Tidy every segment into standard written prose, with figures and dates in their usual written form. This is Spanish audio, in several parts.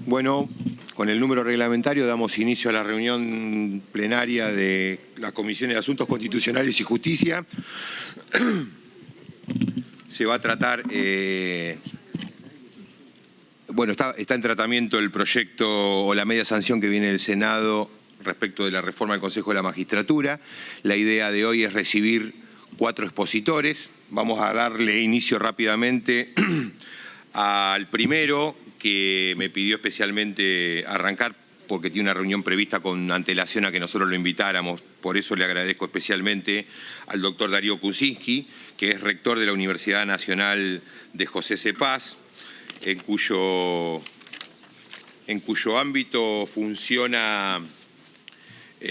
Bueno, con el número reglamentario damos inicio a la reunión plenaria de las Comisiones de Asuntos Constitucionales y Justicia. Se va a tratar, bueno, está en tratamiento el proyecto o la media sanción que viene del Senado respecto de la reforma del Consejo de la Magistratura. La idea de hoy es recibir 4 expositores. Vamos a darle inicio rápidamente al primero, que me pidió especialmente arrancar porque tiene una reunión prevista con antelación a que nosotros lo invitáramos. Por eso le agradezco especialmente al doctor Darío Kuczynski, que es rector de la Universidad Nacional de José C. Paz, en cuyo ámbito funciona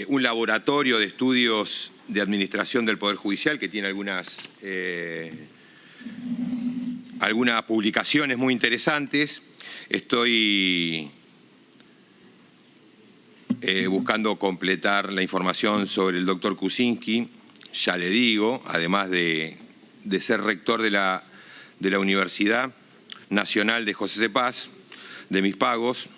un laboratorio de estudios de administración del Poder Judicial que tiene algunas publicaciones muy interesantes. Estoy buscando completar la información sobre el doctor Kuczynski, ya le digo, además de ser rector de la Universidad Nacional de José C. Paz, de mis pagos.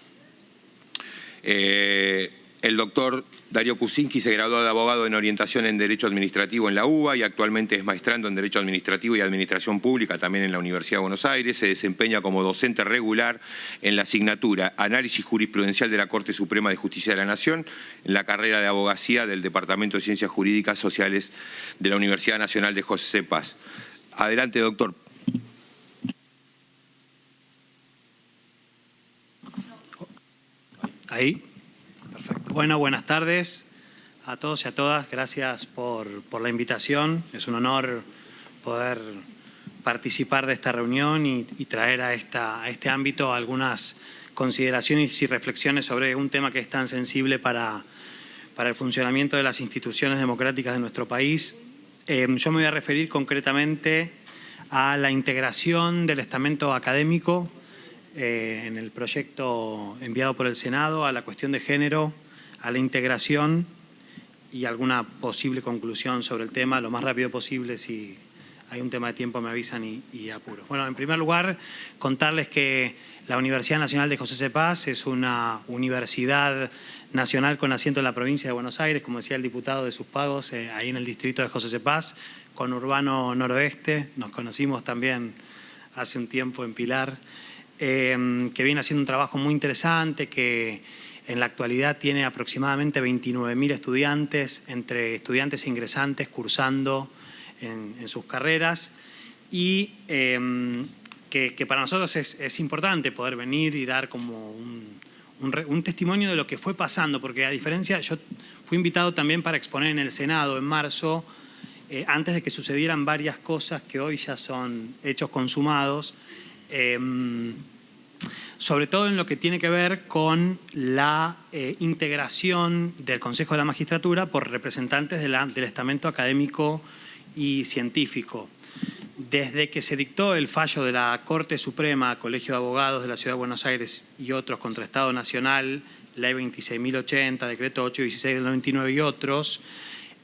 El doctor Darío Kuczynski se graduó de abogado en orientación en Derecho Administrativo en la UBA y actualmente es maestrando en Derecho Administrativo y Administración Pública también en la Universidad de Buenos Aires. Se desempeña como docente regular en la asignatura Análisis Jurisprudencial de la Corte Suprema de Justicia de la Nación, en la carrera de Abogacía del Departamento de Ciencias Jurídicas Sociales de la Universidad Nacional de José C. Paz. Adelante, doctor. Ahí. Perfecto. Bueno, buenas tardes a todos y a todas. Gracias por la invitación. Es un honor poder participar de esta reunión y traer a este ámbito algunas consideraciones y reflexiones sobre un tema que es tan sensible para el funcionamiento de las instituciones democráticas de nuestro país. Yo me voy a referir concretamente a la integración del estamento académico en el proyecto enviado por el Senado, a la cuestión de género, a la integración y alguna posible conclusión sobre el tema lo más rápido posible. Si hay un tema de tiempo me avisan y apuro. Bueno, en primer lugar, contarles que la Universidad Nacional de José C. Paz es una universidad nacional con asiento en la provincia de Buenos Aires, como decía el diputado de sus pagos, ahí en el distrito de José C. Paz, con Urbano Noroeste. Nos conocimos también hace un tiempo en Pilar. Que viene haciendo un trabajo muy interesante, que en la actualidad tiene aproximadamente 29.000 estudiantes, entre estudiantes e ingresantes, cursando en sus carreras, y que para nosotros es importante poder venir y dar como un testimonio de lo que fue pasando, porque a diferencia, yo fui invitado también para exponer en el Senado en marzo, antes de que sucedieran varias cosas que hoy ya son hechos consumados, sobre todo en lo que tiene que ver con la integración del Consejo de la Magistratura por representantes del estamento académico y científico. Desde que se dictó el fallo de la Corte Suprema, Colegio de Abogados de la Ciudad de Buenos Aires y otros contra Estado Nacional, Ley 26.080, Decreto 816 del 99 y otros,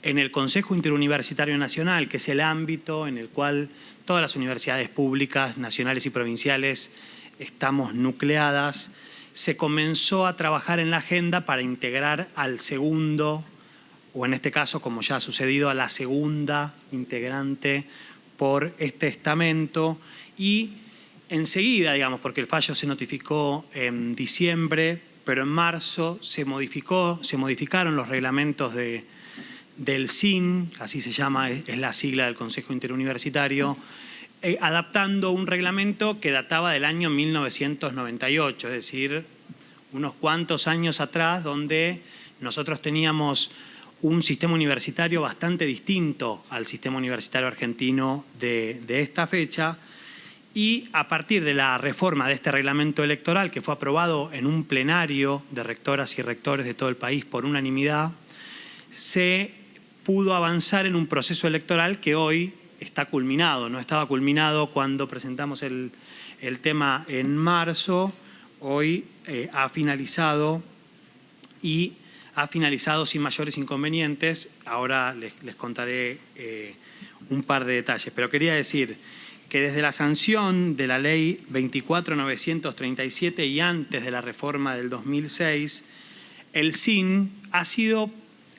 en el Consejo Interuniversitario Nacional, que es el ámbito en el cual todas las universidades públicas, nacionales y provinciales estamos nucleadas, se comenzó a trabajar en la agenda para integrar al segundo, o en este caso, como ya ha sucedido, a la segunda integrante por este estamento, y enseguida, digamos, porque el fallo se notificó en diciembre, pero en marzo se modificaron los reglamentos del CIN, así se llama, es la sigla del Consejo Interuniversitario, adaptando un reglamento que databa del año 1998, es decir, unos cuantos años atrás, donde nosotros teníamos un sistema universitario bastante distinto al sistema universitario argentino de esta fecha, y a partir de la reforma de este reglamento electoral, que fue aprobado en un plenario de rectoras y rectores de todo el país por unanimidad, se pudo avanzar en un proceso electoral que hoy está culminado. No estaba culminado cuando presentamos el tema en marzo, hoy ha finalizado y ha finalizado sin mayores inconvenientes. Ahora les contaré un par de detalles, pero quería decir que desde la sanción de la ley 24.937 y antes de la reforma del 2006, el CIN ha sido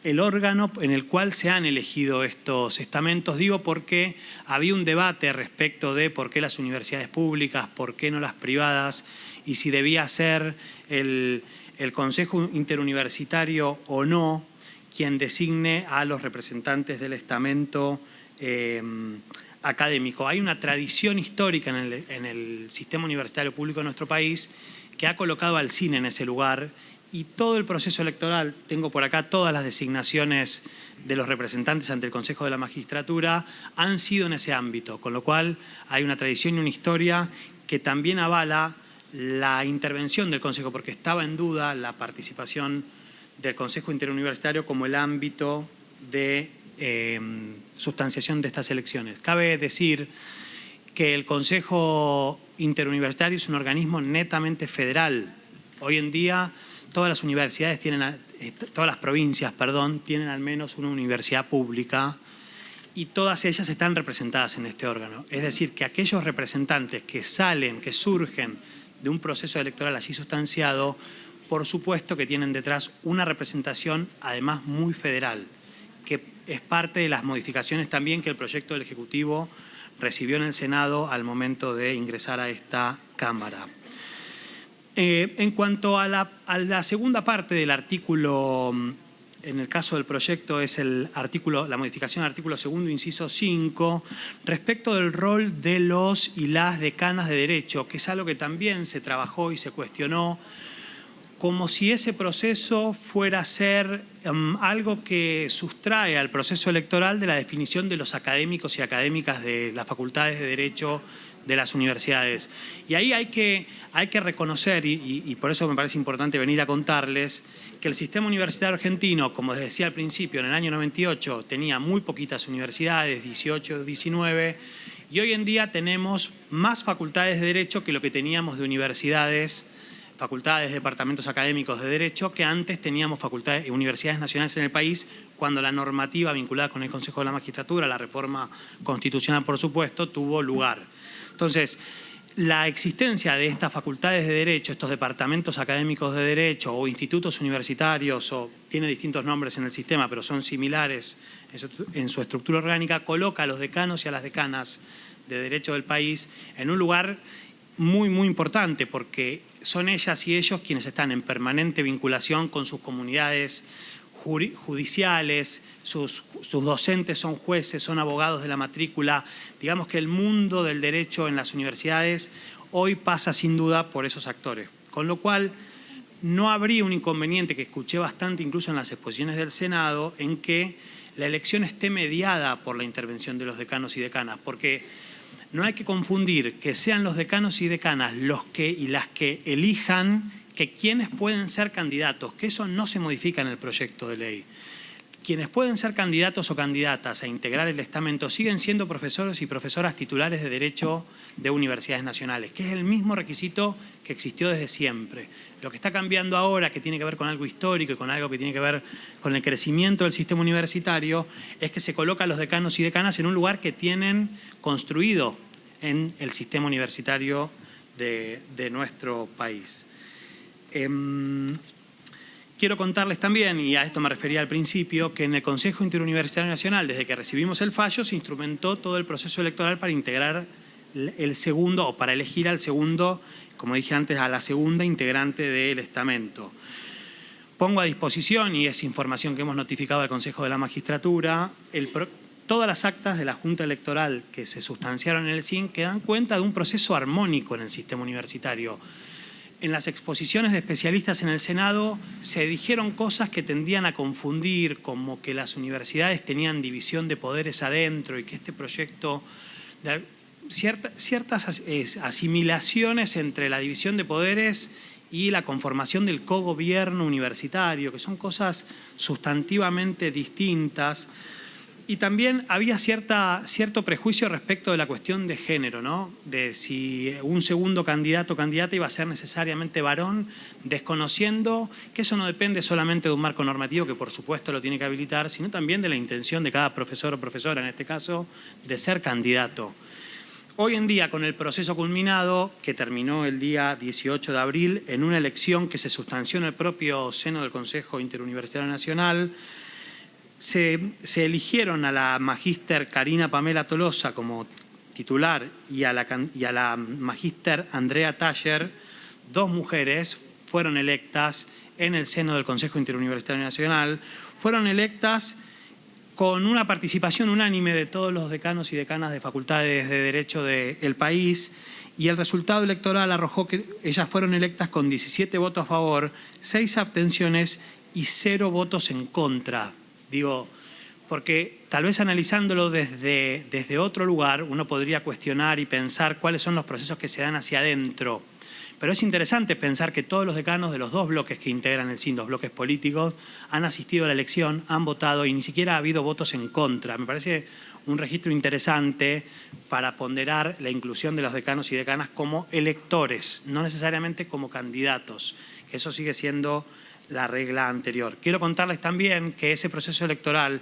el órgano en el cual se han elegido estos estamentos. Digo porque había un debate respecto de por qué las universidades públicas, por qué no las privadas, y si debía ser el Consejo Interuniversitario o no quien designe a los representantes del estamento académico. Hay una tradición histórica en el sistema universitario público de nuestro país que ha colocado al CIN en ese lugar, y todo el proceso electoral, tengo por acá todas las designaciones de los representantes ante el Consejo de la Magistratura, han sido en ese ámbito, con lo cual hay una tradición y una historia que también avala la intervención del Consejo, porque estaba en duda la participación del Consejo Interuniversitario como el ámbito de sustanciación de estas elecciones. Cabe decir que el Consejo Interuniversitario es un organismo netamente federal. Hoy en día todas las universidades todas las provincias, tienen al menos una universidad pública, y todas ellas están representadas en este órgano. Es decir, que aquellos representantes que surgen de un proceso electoral así sustanciado, por supuesto que tienen detrás una representación además muy federal, que es parte de las modificaciones también que el proyecto del Ejecutivo recibió en el Senado al momento de ingresar a esta Cámara. En cuanto a la segunda parte del artículo, en el caso del proyecto es la modificación del artículo segundo, inciso 5, respecto del rol de los y las decanas de Derecho, que es algo que también se trabajó y se cuestionó, como si ese proceso fuera a ser algo que sustrae al proceso electoral de la definición de los académicos y académicas de las facultades de Derecho de las universidades. Y ahí hay que reconocer, y por eso me parece importante venir a contarles, que el sistema universitario argentino, como les decía al principio, en el año 98 tenía muy poquitas universidades, 18, 19, y hoy en día tenemos más facultades de Derecho que lo que teníamos de universidades, facultades, departamentos académicos de Derecho, que antes teníamos universidades nacionales en el país, cuando la normativa vinculada con el Consejo de la Magistratura, la reforma constitucional, por supuesto, tuvo lugar. Entonces, la existencia de estas facultades de Derecho, estos departamentos académicos de Derecho o institutos universitarios, tiene distintos nombres en el sistema, pero son similares en su estructura orgánica, coloca a los decanos y a las decanas de Derecho del país en un lugar muy, muy importante, porque son ellas y ellos quienes están en permanente vinculación con sus comunidades judiciales, sus docentes son jueces, son abogados de la matrícula. Digamos que el mundo del derecho en las universidades hoy pasa sin duda por esos actores. Con lo cual, no habría un inconveniente, que escuché bastante incluso en las exposiciones del Senado, en que la elección esté mediada por la intervención de los decanos y decanas, porque no hay que confundir que sean los decanos y decanas los que y las que elijan que quienes pueden ser candidatos, que eso no se modifica en el proyecto de ley. Quienes pueden ser candidatos o candidatas a integrar el estamento siguen siendo profesores y profesoras titulares de Derecho de universidades nacionales, que es el mismo requisito que existió desde siempre. Lo que está cambiando ahora, que tiene que ver con algo histórico y con algo que tiene que ver con el crecimiento del sistema universitario, es que se coloca a los decanos y decanas en un lugar que tienen construido en el sistema universitario de nuestro país. Quiero contarles también, y a esto me refería al principio, que en el Consejo Interuniversitario Nacional, desde que recibimos el fallo, se instrumentó todo el proceso electoral para integrar el segundo, o para elegir al segundo, como dije antes, a la segunda integrante del estamento. Pongo a disposición, y es información que hemos notificado al Consejo de la Magistratura, todas las actas de la Junta Electoral que se sustanciaron en el CIN, que dan cuenta de un proceso armónico en el sistema universitario. En las exposiciones de especialistas en el Senado se dijeron cosas que tendían a confundir, como que las universidades tenían división de poderes adentro y que este proyecto, ciertas asimilaciones entre la división de poderes y la conformación del cogobierno universitario, que son cosas sustantivamente distintas. Y también había cierto prejuicio respecto de la cuestión de género, ¿no? De si un segundo candidato o candidata iba a ser necesariamente varón, desconociendo que eso no depende solamente de un marco normativo, que por supuesto lo tiene que habilitar, sino también de la intención de cada profesor o profesora, en este caso, de ser candidato. Hoy en día, con el proceso culminado, que terminó el día 18 de abril, en una elección que se sustanció en el propio seno del Consejo Interuniversitario Nacional, se eligieron a la magíster Karina Pamela Tolosa como titular y a la magíster Andrea Taller, dos mujeres fueron electas en el seno del Consejo Interuniversitario Nacional, fueron electas con una participación unánime de todos los decanos y decanas de facultades de Derecho del país, y el resultado electoral arrojó que ellas fueron electas con 17 votos a favor, 6 abstenciones y 0 votos en contra. Digo, porque tal vez analizándolo desde otro lugar uno podría cuestionar y pensar cuáles son los procesos que se dan hacia adentro. Pero es interesante pensar que todos los decanos de los dos bloques que integran el SIN, dos bloques políticos, han asistido a la elección, han votado y ni siquiera ha habido votos en contra. Me parece un registro interesante para ponderar la inclusión de los decanos y decanas como electores, no necesariamente como candidatos, que eso sigue siendo la regla anterior. Quiero contarles también que ese proceso electoral,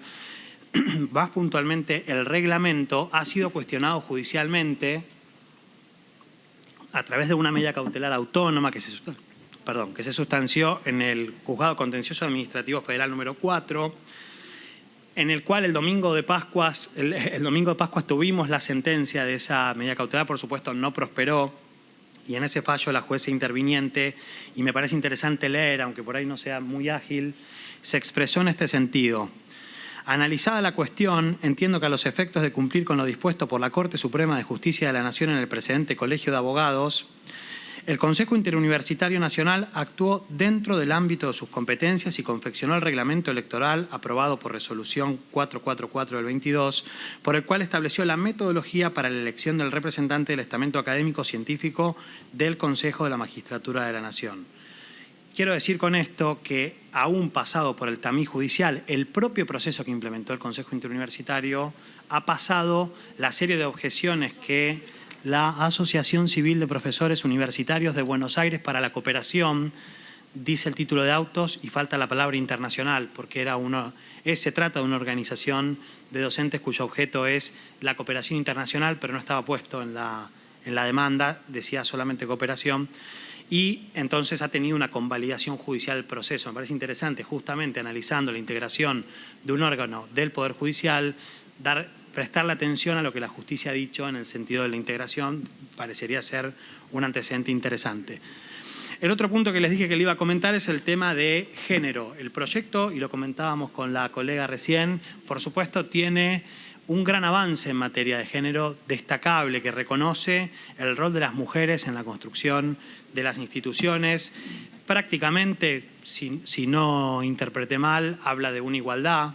más puntualmente el reglamento, ha sido cuestionado judicialmente a través de una medida cautelar autónoma que se sustanció en el Juzgado Contencioso Administrativo Federal número 4, en el cual el domingo de Pascuas tuvimos la sentencia de esa medida cautelar. Por supuesto no prosperó, y en ese fallo la jueza interviniente, y me parece interesante leer, aunque por ahí no sea muy ágil, se expresó en este sentido. Analizada la cuestión, entiendo que a los efectos de cumplir con lo dispuesto por la Corte Suprema de Justicia de la Nación en el precedente Colegio de Abogados, el Consejo Interuniversitario Nacional actuó dentro del ámbito de sus competencias y confeccionó el reglamento electoral aprobado por resolución 444 del 22, por el cual estableció la metodología para la elección del representante del estamento académico científico del Consejo de la Magistratura de la Nación. Quiero decir con esto que, aún pasado por el tamiz judicial, el propio proceso que implementó el Consejo Interuniversitario ha pasado la serie de objeciones que la Asociación Civil de Profesores Universitarios de Buenos Aires para la Cooperación, dice el título de autos y falta la palabra internacional, porque se trata de una organización de docentes cuyo objeto es la cooperación internacional, pero no estaba puesto en la demanda, decía solamente cooperación. Y entonces ha tenido una convalidación judicial del proceso. Me parece interesante, justamente analizando la integración de un órgano del Poder Judicial, prestarle atención a lo que la justicia ha dicho en el sentido de la integración. Parecería ser un antecedente interesante. El otro punto que les dije que le iba a comentar es el tema de género. El proyecto, y lo comentábamos con la colega recién, por supuesto tiene un gran avance en materia de género destacable que reconoce el rol de las mujeres en la construcción de las instituciones. Prácticamente, si no interpreté mal, habla de una igualdad,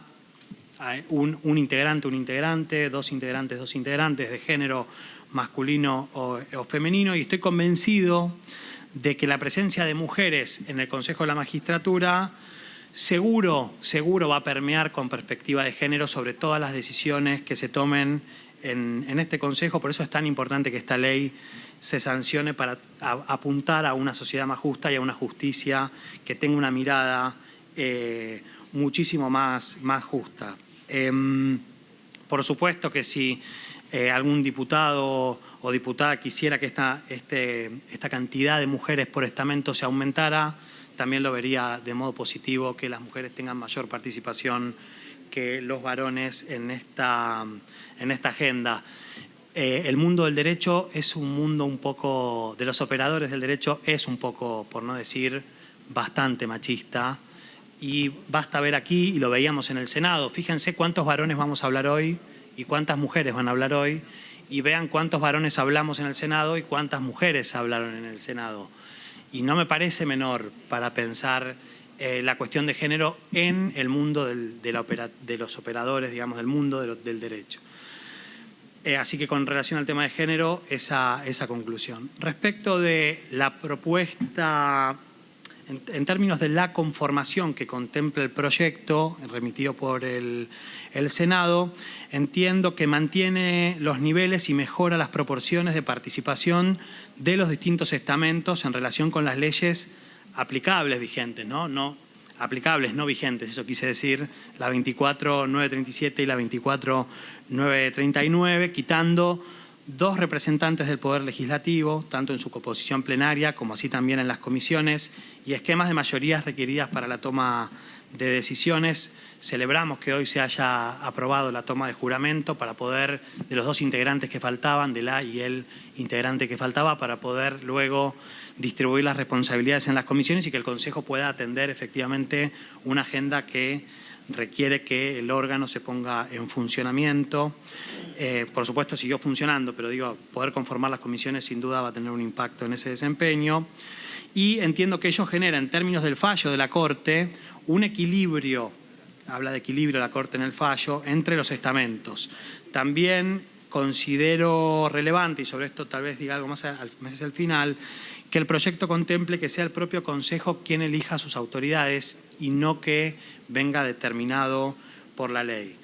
un integrante, dos integrantes de género masculino o femenino, y estoy convencido de que la presencia de mujeres en el Consejo de la Magistratura seguro va a permear con perspectiva de género sobre todas las decisiones que se tomen en este Consejo. Por eso es tan importante que esta ley se sancione para apuntar a una sociedad más justa y a una justicia que tenga una mirada muchísimo más justa. Por supuesto que si algún diputado o diputada quisiera que esta cantidad de mujeres por estamento se aumentara, también lo vería de modo positivo que las mujeres tengan mayor participación que los varones en esta agenda. El mundo del derecho es un mundo un poco, de los operadores del derecho, es un poco, por no decir, bastante machista. Y basta ver aquí, y lo veíamos en el Senado, fíjense cuántos varones vamos a hablar hoy y cuántas mujeres van a hablar hoy, y vean cuántos varones hablamos en el Senado y cuántas mujeres hablaron en el Senado. Y no me parece menor para pensar la cuestión de género en el mundo de los operadores, digamos, del mundo del derecho. Así que con relación al tema de género, esa conclusión. Respecto de la propuesta, en términos de la conformación que contempla el proyecto remitido por el Senado, entiendo que mantiene los niveles y mejora las proporciones de participación de los distintos estamentos en relación con las leyes aplicables vigentes, no aplicables, no vigentes, eso quise decir, la 24.937 y la 24.939, quitando 2 representantes del Poder Legislativo, tanto en su composición plenaria como así también en las comisiones, y esquemas de mayorías requeridas para la toma de decisiones. Celebramos que hoy se haya aprobado la toma de juramento para poder, de los 2 integrantes que faltaban, de la y el integrante que faltaba, para poder luego distribuir las responsabilidades en las comisiones y que el Consejo pueda atender efectivamente una agenda que requiere que el órgano se ponga en funcionamiento. Por supuesto siguió funcionando, pero digo, poder conformar las comisiones sin duda va a tener un impacto en ese desempeño. Y entiendo que ello genera, en términos del fallo de la Corte, un equilibrio, habla de equilibrio la Corte en el fallo, entre los estamentos. También considero relevante, y sobre esto tal vez diga algo más hacia el final, que el proyecto contemple que sea el propio Consejo quien elija sus autoridades y no que venga determinado por la ley.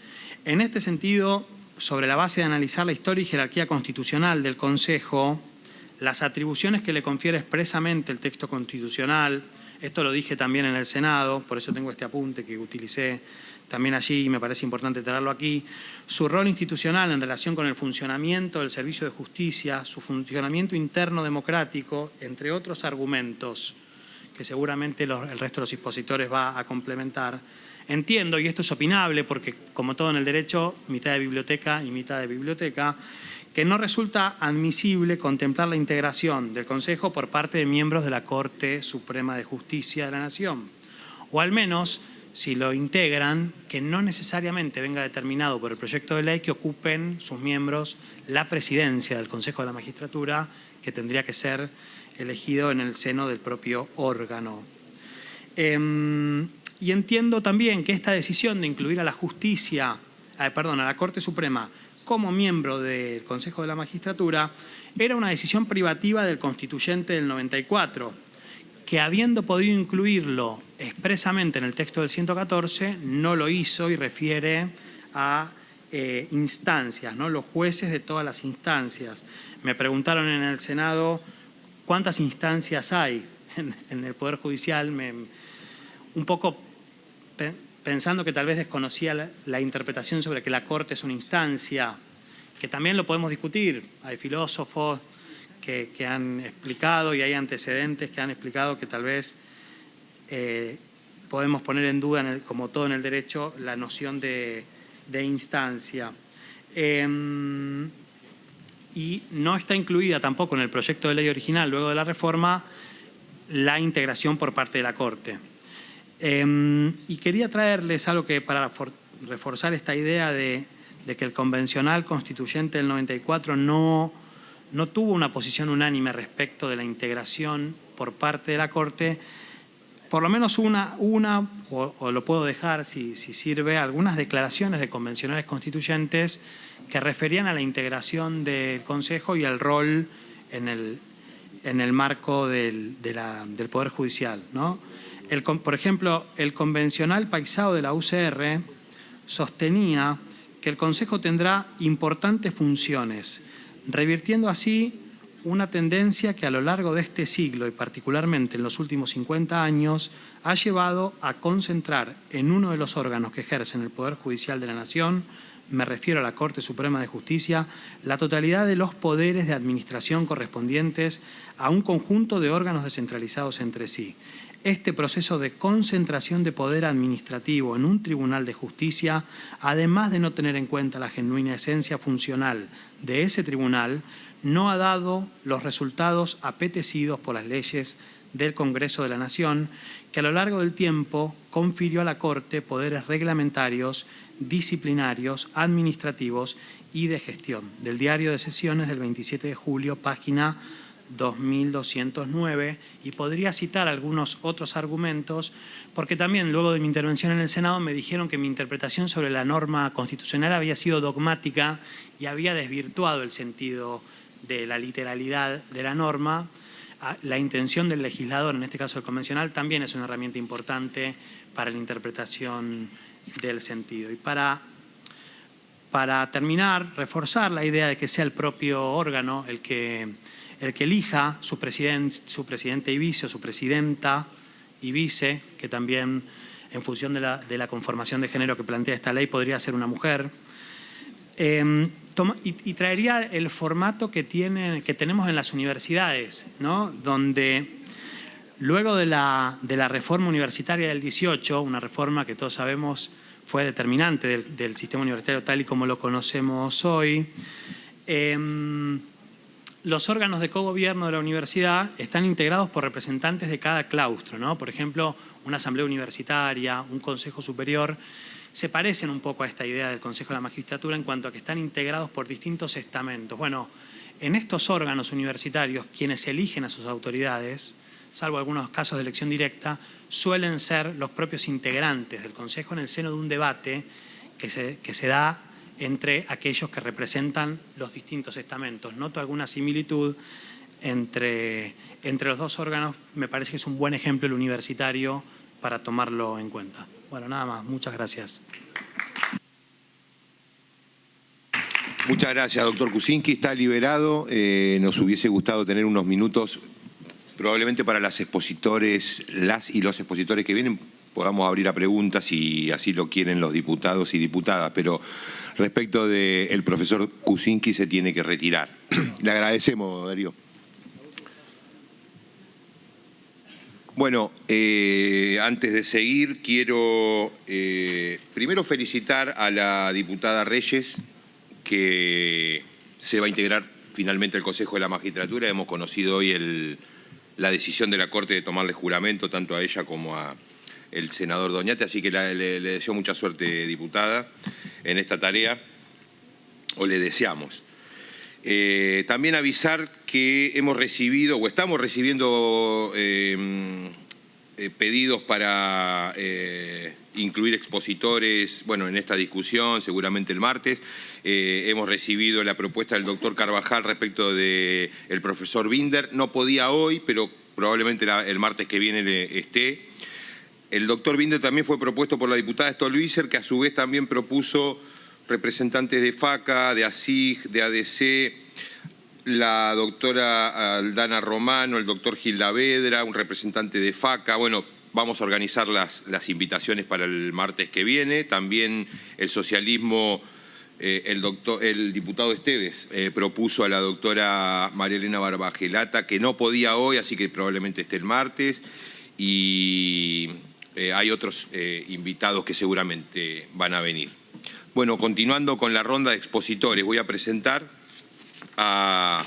En este sentido, sobre la base de analizar la historia y jerarquía constitucional del Consejo, las atribuciones que le confiere expresamente el texto constitucional, esto lo dije también en el Senado, por eso tengo este apunte que utilicé también allí y me parece importante traerlo aquí, su rol institucional en relación con el funcionamiento del servicio de justicia, su funcionamiento interno democrático, entre otros argumentos que seguramente el resto de los expositores va a complementar. Entiendo, y esto es opinable porque como todo en el derecho, mitad de biblioteca y mitad de biblioteca, que no resulta admisible contemplar la integración del Consejo por parte de miembros de la Corte Suprema de Justicia de la Nación, o al menos, si lo integran, que no necesariamente venga determinado por el proyecto de ley que ocupen sus miembros la presidencia del Consejo de la Magistratura, que tendría que ser elegido en el seno del propio órgano. Y entiendo también que esta decisión de incluir a la a la Corte Suprema como miembro del Consejo de la Magistratura era una decisión privativa del constituyente del 94, que habiendo podido incluirlo expresamente en el texto del 114, no lo hizo y refiere a instancias, ¿no? Los jueces de todas las instancias. Me preguntaron en el Senado cuántas instancias hay en el Poder Judicial, un poco pensando que tal vez desconocía la interpretación sobre que la Corte es una instancia, que también lo podemos discutir. Hay filósofos que han explicado y hay antecedentes que han explicado que tal vez podemos poner en duda, como todo en el derecho, la noción de instancia. Y no está incluida tampoco en el proyecto de ley original, luego de la reforma, la integración por parte de la Corte. Y quería traerles algo que para reforzar esta idea de que el convencional constituyente del 94 no tuvo una posición unánime respecto de la integración por parte de la Corte, por lo menos o lo puedo dejar si sirve, algunas declaraciones de convencionales constituyentes que referían a la integración del Consejo y el rol en el marco del Poder Judicial, ¿no? Por ejemplo, el convencional paisado de la UCR sostenía que el Consejo tendrá importantes funciones, revirtiendo así una tendencia que a lo largo de este siglo y particularmente en los últimos 50 años ha llevado a concentrar en uno de los órganos que ejercen el Poder Judicial de la Nación, me refiero a la Corte Suprema de Justicia, la totalidad de los poderes de administración correspondientes a un conjunto de órganos descentralizados entre sí. Este proceso de concentración de poder administrativo en un tribunal de justicia, además de no tener en cuenta la genuina esencia funcional de ese tribunal, no ha dado los resultados apetecidos por las leyes del Congreso de la Nación, que a lo largo del tiempo confirió a la Corte poderes reglamentarios, disciplinarios, administrativos y de gestión. Del Diario de Sesiones del 27 de julio, página 2209, y podría citar algunos otros argumentos, porque también luego de mi intervención en el Senado me dijeron que mi interpretación sobre la norma constitucional había sido dogmática y había desvirtuado el sentido de la literalidad de la norma. La intención del legislador, en este caso el convencional, también es una herramienta importante para la interpretación del sentido. Y para terminar, reforzar la idea de que sea el propio órgano el que elija su presidente y vice, o su presidenta y vice, que también en función de la conformación de género que plantea esta ley podría ser una mujer. y traería el formato que tenemos en las universidades, ¿no? Donde luego de la reforma universitaria del 18, una reforma que todos sabemos fue determinante del sistema universitario tal y como lo conocemos hoy, los órganos de cogobierno de la universidad están integrados por representantes de cada claustro, ¿no? Por ejemplo, una asamblea universitaria, un consejo superior, se parecen un poco a esta idea del Consejo de la Magistratura en cuanto a que están integrados por distintos estamentos. Bueno, en estos órganos universitarios, quienes eligen a sus autoridades, salvo algunos casos de elección directa, suelen ser los propios integrantes del Consejo en el seno de un debate que se da entre aquellos que representan los distintos estamentos. Noto alguna similitud entre los dos órganos. Me parece que es un buen ejemplo el universitario para tomarlo en cuenta. Bueno, nada más. Muchas gracias. Muchas gracias, doctor Kuczynski. Está liberado. Nos hubiese gustado tener unos minutos, probablemente para las y los expositores que vienen, podamos abrir a preguntas si así lo quieren los diputados y diputadas, pero respecto del profesor Kuczynski se tiene que retirar. Le agradecemos, Darío. Bueno, antes de seguir, quiero primero felicitar a la diputada Reyes, que se va a integrar finalmente al Consejo de la Magistratura. Hemos conocido hoy la decisión de la Corte de tomarle juramento tanto a ella como a el senador Doñate, así que le deseo mucha suerte, diputada, en esta tarea, o le deseamos. También avisar que hemos recibido, o estamos recibiendo pedidos para incluir expositores, bueno, en esta discusión, seguramente el martes. Hemos recibido la propuesta del doctor Carvajal respecto del profesor Binder. No podía hoy, pero probablemente el martes que viene esté. El doctor Binder también fue propuesto por la diputada Stolbizer, que a su vez también propuso representantes de FACA, de ASIG, de ADC, la doctora Aldana Romano, el doctor Gilda Vedra, un representante de FACA. Bueno, vamos a organizar las invitaciones para el martes que viene. También el socialismo, el diputado Esteves propuso a la doctora María Elena Barbagelata, que no podía hoy, así que probablemente esté el martes. Y hay otros invitados que seguramente van a venir. Bueno, continuando con la ronda de expositores, voy a presentar a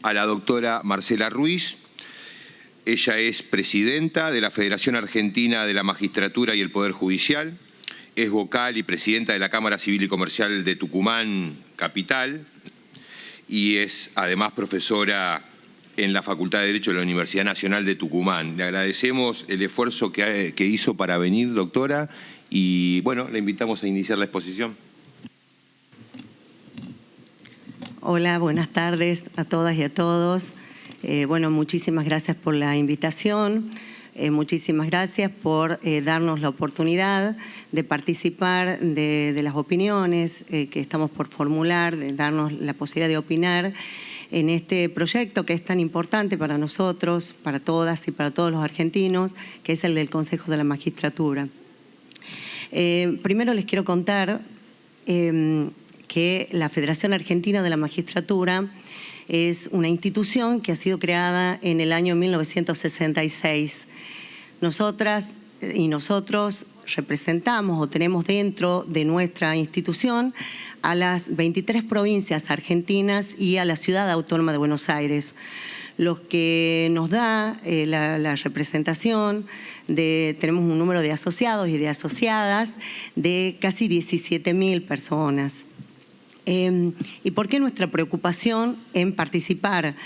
la doctora Marcela Ruiz. Ella es presidenta de la Federación Argentina de la Magistratura y el Poder Judicial, es vocal y presidenta de la Cámara Civil y Comercial de Tucumán, capital, y es además profesora en la Facultad de Derecho de la Universidad Nacional de Tucumán. Le agradecemos el esfuerzo que hizo para venir, doctora, y bueno, le invitamos a iniciar la exposición. Hola, buenas tardes a todas y a todos. Bueno, muchísimas gracias por la invitación, muchísimas gracias por darnos la oportunidad de participar de las opiniones que estamos por formular, de darnos la posibilidad de opinar en este proyecto que es tan importante para nosotros, para todas y para todos los argentinos, que es el del Consejo de la Magistratura. Primero les quiero contar que la Federación Argentina de la Magistratura es una institución que ha sido creada en el año 1966. Nosotras y nosotros representamos o tenemos dentro de nuestra institución a las 23 provincias argentinas y a la Ciudad Autónoma de Buenos Aires, lo que nos da la representación tenemos un número de asociados y de asociadas de casi 17.000 personas. ¿Y por qué nuestra preocupación en participar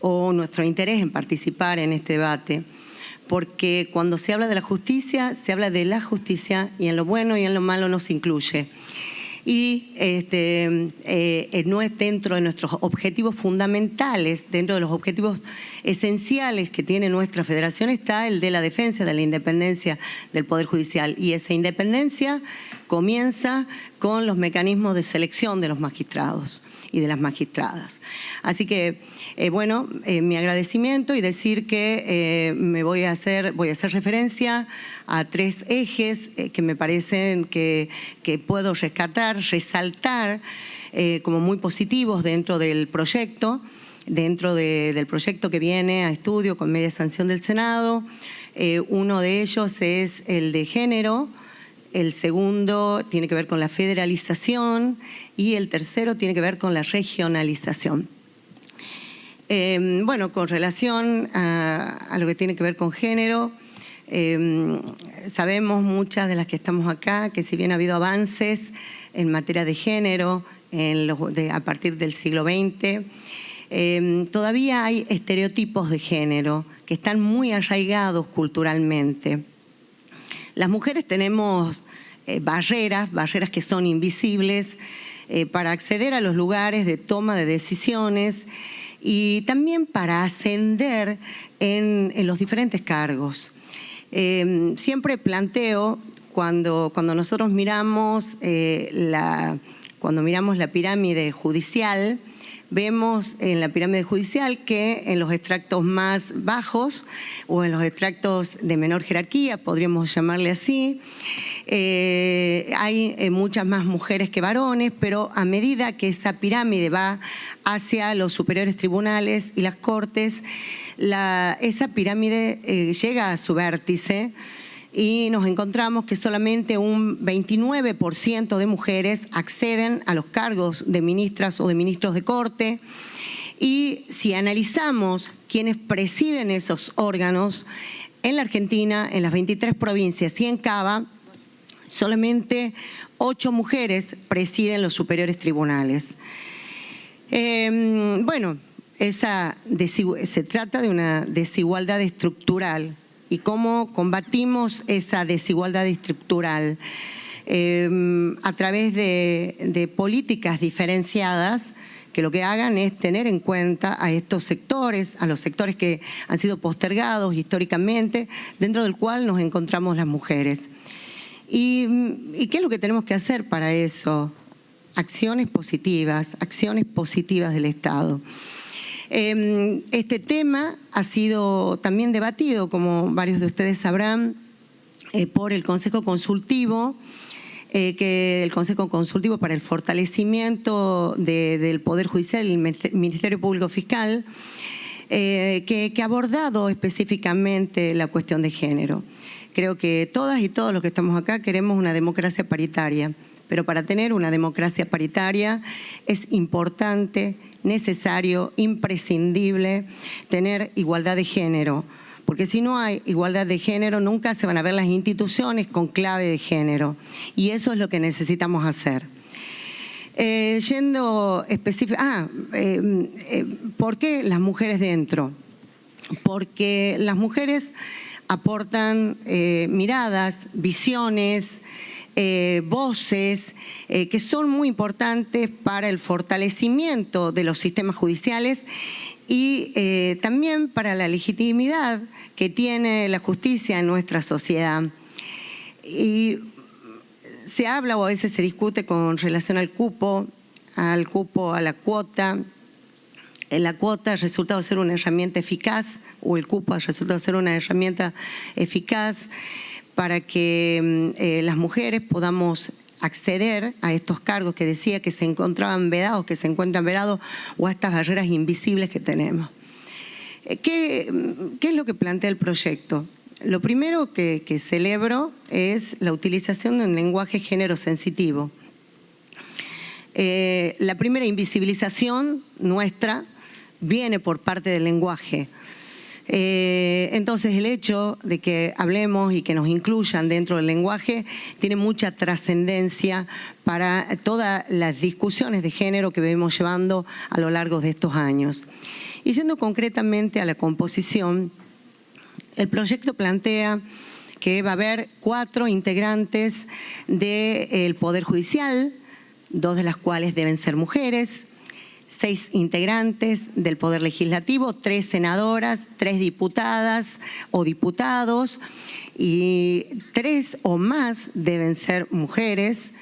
o nuestro interés en participar en este debate? Porque cuando se habla de la justicia, se habla de la justicia y en lo bueno y en lo malo no se incluye. Y no es dentro de nuestros objetivos fundamentales, dentro de los objetivos esenciales que tiene nuestra federación está el de la defensa de la independencia del Poder Judicial. Y esa independencia comienza con los mecanismos de selección de los magistrados y de las magistradas. Así que, bueno, mi agradecimiento y decir que voy a hacer referencia a 3 ejes que me parecen que puedo rescatar, resaltar como muy positivos dentro del proyecto, del proyecto que viene a estudio con media sanción del Senado. Uno de ellos es el de género, el segundo tiene que ver con la federalización y el tercero tiene que ver con la regionalización. Bueno, con relación a lo que tiene que ver con género, sabemos muchas de las que estamos acá que si bien ha habido avances en materia de género a partir del siglo XX, todavía hay estereotipos de género que están muy arraigados culturalmente. Las mujeres tenemos barreras que son invisibles para acceder a los lugares de toma de decisiones y también para ascender en los diferentes cargos. Siempre planteo, cuando nosotros miramos la pirámide judicial, vemos en la pirámide judicial que en los extractos más bajos o en los extractos de menor jerarquía, podríamos llamarle así, hay muchas más mujeres que varones, pero a medida que esa pirámide va hacia los superiores tribunales y las cortes, esa pirámide llega a su vértice y nos encontramos que solamente un 29% de mujeres acceden a los cargos de ministras o de ministros de corte. Y si analizamos quienes presiden esos órganos, en la Argentina, en las 23 provincias y en Cava, solamente 8 mujeres presiden los superiores tribunales. Bueno, se trata de una desigualdad estructural. ¿Y cómo combatimos esa desigualdad estructural? A través de políticas diferenciadas que lo que hagan es tener en cuenta a estos sectores, a los sectores que han sido postergados históricamente, dentro del cual nos encontramos las mujeres. ¿Y qué es lo que tenemos que hacer para eso? Acciones positivas del Estado. Este tema ha sido también debatido, como varios de ustedes sabrán, por el Consejo Consultivo, el Consejo Consultivo para el Fortalecimiento del Poder Judicial y el Ministerio Público Fiscal, que ha abordado específicamente la cuestión de género. Creo que todas y todos los que estamos acá queremos una democracia paritaria, pero para tener una democracia paritaria es importante, necesario, imprescindible tener igualdad de género, porque si no hay igualdad de género nunca se van a ver las instituciones con clave de género y eso es lo que necesitamos hacer. ¿Por qué las mujeres dentro? Porque las mujeres aportan miradas, visiones, voces que son muy importantes para el fortalecimiento de los sistemas judiciales y también para la legitimidad que tiene la justicia en nuestra sociedad. Y se habla o a veces se discute con relación al cupo, a la cuota. La cuota ha resultado ser una herramienta eficaz, o el cupo ha resultado ser una herramienta eficaz para que las mujeres podamos acceder a estos cargos que decía que se encontraban vedados, que se encuentran vedados, o a estas barreras invisibles que tenemos. ¿Qué es lo que plantea el proyecto? Lo primero que celebro es la utilización de un lenguaje género sensitivo. La primera invisibilización nuestra viene por parte del lenguaje. Entonces el hecho de que hablemos y que nos incluyan dentro del lenguaje tiene mucha trascendencia para todas las discusiones de género que venimos llevando a lo largo de estos años. Y yendo concretamente a la composición, el proyecto plantea que va a haber 4 integrantes del Poder Judicial, 2 de las cuales deben ser mujeres, 6 integrantes del Poder Legislativo, 3 senadoras, 3 diputadas o diputados y 3 o más deben ser mujeres,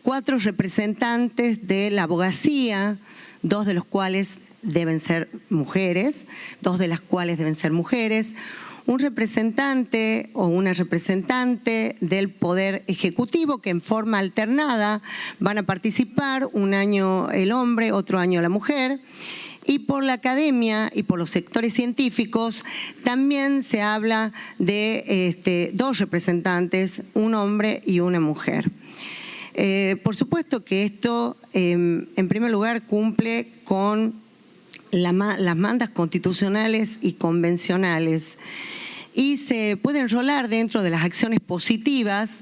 4 representantes de la abogacía, 2 de los cuales deben ser mujeres, 2 de las cuales deben ser mujeres, un representante o una representante del Poder Ejecutivo que en forma alternada van a participar, un año el hombre, otro año la mujer. Y por la academia y por los sectores científicos también se habla de 2 representantes, un hombre y una mujer. Por supuesto que esto, en primer lugar, cumple con las mandas constitucionales y convencionales y se puede enrolar dentro de las acciones positivas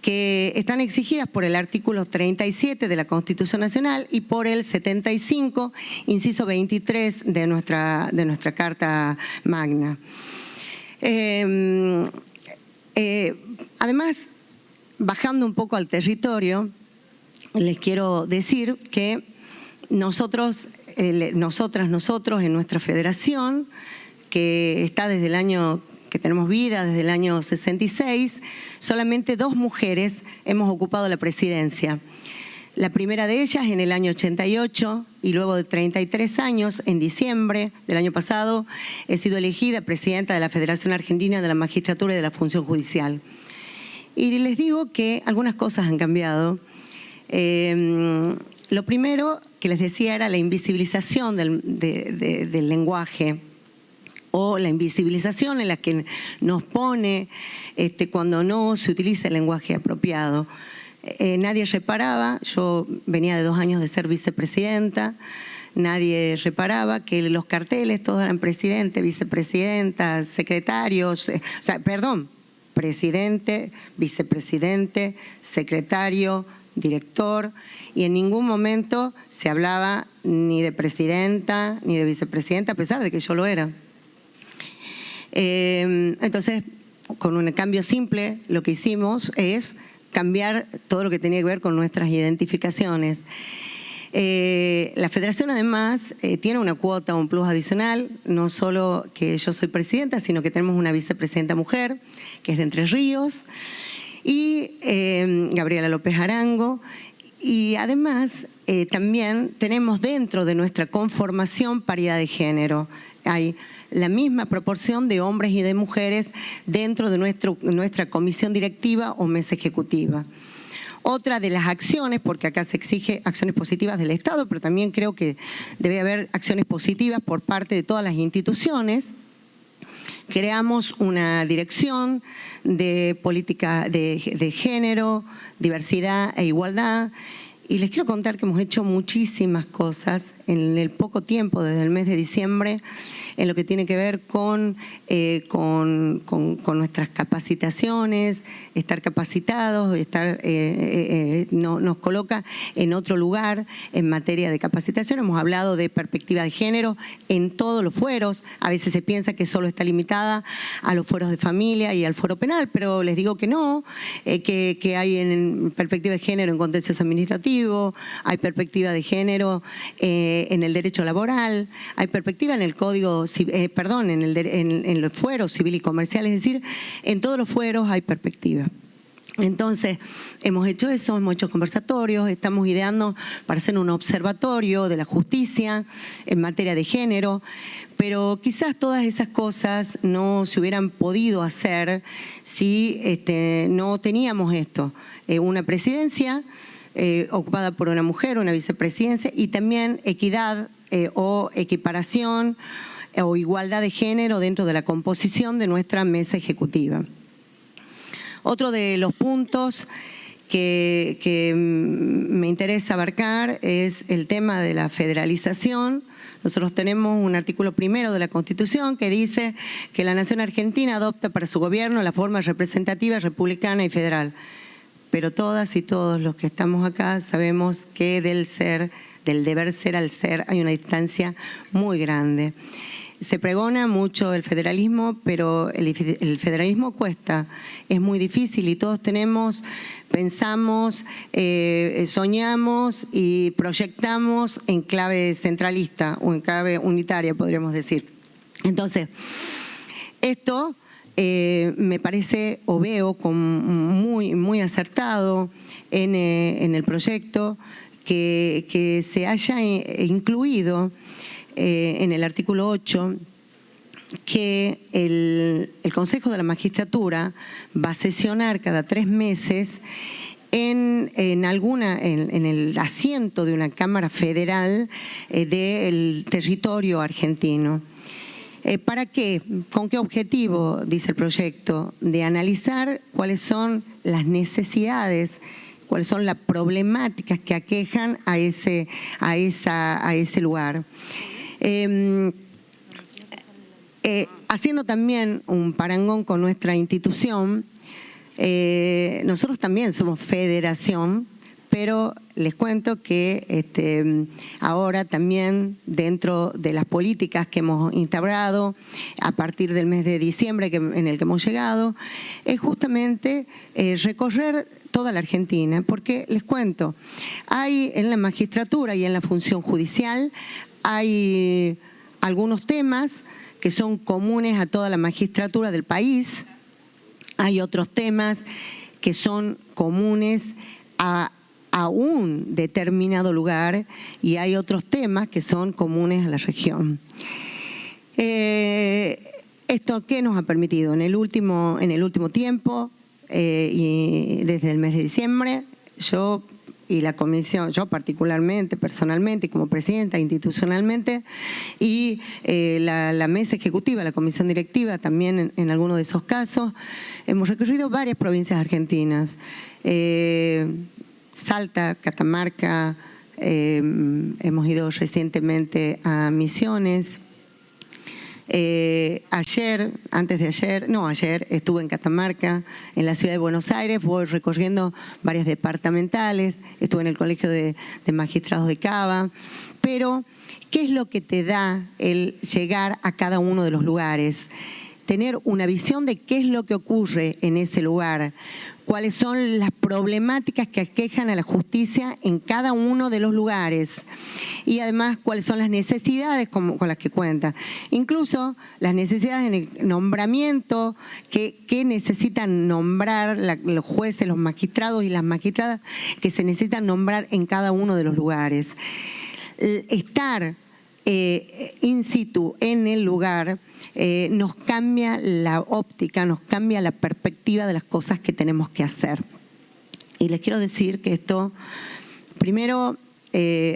que están exigidas por el artículo 37 de la Constitución Nacional y por el 75, inciso 23 de nuestra Carta Magna. Además, bajando un poco al territorio, les quiero decir que nosotros en nuestra federación, que está desde el año que tenemos vida, desde el año 66, solamente 2 mujeres hemos ocupado la presidencia. La primera de ellas en el año 88 y luego de 33 años, en diciembre del año pasado, he sido elegida presidenta de la Federación Argentina de la Magistratura y de la Función Judicial. Y les digo que algunas cosas han cambiado. Lo primero que les decía era la invisibilización del lenguaje, o la invisibilización en la que nos pone cuando no se utiliza el lenguaje apropiado. Nadie reparaba, yo venía de 2 años de ser vicepresidenta, nadie reparaba que los carteles todos eran presidente, vicepresidenta, secretarios, presidente, vicepresidente, secretario, director, y en ningún momento se hablaba ni de presidenta ni de vicepresidenta, a pesar de que yo lo era. Entonces, con un cambio simple, lo que hicimos es cambiar todo lo que tenía que ver con nuestras identificaciones. La federación además tiene una cuota, un plus adicional, no solo que yo soy presidenta, sino que tenemos una vicepresidenta mujer, que es de Entre Ríos, y Gabriela López Arango, y además también tenemos dentro de nuestra conformación paridad de género. Hay la misma proporción de hombres y de mujeres dentro de nuestra comisión directiva o mesa ejecutiva. Otra de las acciones, porque acá se exige acciones positivas del Estado, pero también creo que debe haber acciones positivas por parte de todas las instituciones. Creamos una dirección de política de género, diversidad e igualdad. Y les quiero contar que hemos hecho muchísimas cosas en el poco tiempo, desde el mes de diciembre, en lo que tiene que ver con nuestras capacitaciones, estar capacitados, nos coloca en otro lugar en materia de capacitación. Hemos hablado de perspectiva de género en todos los fueros. A veces se piensa que solo está limitada a los fueros de familia y al fuero penal, pero les digo que no, que hay en perspectiva de género en contencioso administrativo, hay perspectiva de género en el derecho laboral, hay perspectiva en el código, en los fueros civil y comercial, es decir, en todos los fueros hay perspectiva. Entonces, hemos hecho eso, hemos hecho conversatorios, estamos ideando para hacer un observatorio de la justicia en materia de género, pero quizás todas esas cosas no se hubieran podido hacer si no teníamos esto, una presidencia ocupada por una mujer, una vicepresidencia, y también equidad o equiparación o igualdad de género dentro de la composición de nuestra mesa ejecutiva. Otro de los puntos que me interesa abarcar es el tema de la federalización. Nosotros tenemos un artículo 1 de la Constitución que dice que la Nación Argentina adopta para su gobierno la forma representativa, republicana y federal. Pero todas y todos los que estamos acá sabemos que del deber ser al ser hay una distancia muy grande. Se pregona mucho el federalismo, pero el federalismo cuesta, es muy difícil y todos pensamos, soñamos y proyectamos en clave centralista o en clave unitaria, podríamos decir. Entonces, esto me parece o veo como muy acertado en el proyecto que se haya incluido en el artículo 8 que el Consejo de la Magistratura va a sesionar cada 3 meses en el asiento de una Cámara Federal del territorio argentino. ¿Para qué? ¿Con qué objetivo? Dice el proyecto, de analizar cuáles son las necesidades, cuáles son las problemáticas que aquejan a ese lugar. Haciendo también un parangón con nuestra institución, nosotros también somos federación, pero les cuento que ahora también dentro de las políticas que hemos instaurado a partir del mes de diciembre en el que hemos llegado, es justamente recorrer toda la Argentina, porque les cuento, hay en la magistratura y en la función judicial, hay algunos temas que son comunes a toda la magistratura del país, hay otros temas que son comunes a un determinado lugar y hay otros temas que son comunes a la región. ¿Esto qué nos ha permitido? En el último tiempo, y desde el mes de diciembre, yo y la comisión, yo particularmente, personalmente, como presidenta institucionalmente, y la mesa ejecutiva, la comisión directiva, también en algunos de esos casos, hemos recorrido varias provincias argentinas. Salta, Catamarca, hemos ido recientemente a Misiones. Ayer estuve en Catamarca, en la ciudad de Buenos Aires, voy recorriendo varias departamentales, estuve en el Colegio de Magistrados de Cava, pero ¿qué es lo que te da el llegar a cada uno de los lugares? Tener una visión de qué es lo que ocurre en ese lugar, cuáles son las problemáticas que aquejan a la justicia en cada uno de los lugares y además cuáles son las necesidades con las que cuenta. Incluso las necesidades en el nombramiento, que necesitan nombrar los jueces, los magistrados y las magistradas que se necesitan nombrar en cada uno de los lugares. Estar in situ en el lugar nos cambia la óptica, nos cambia la perspectiva de las cosas que tenemos que hacer. Y les quiero decir que esto, primero,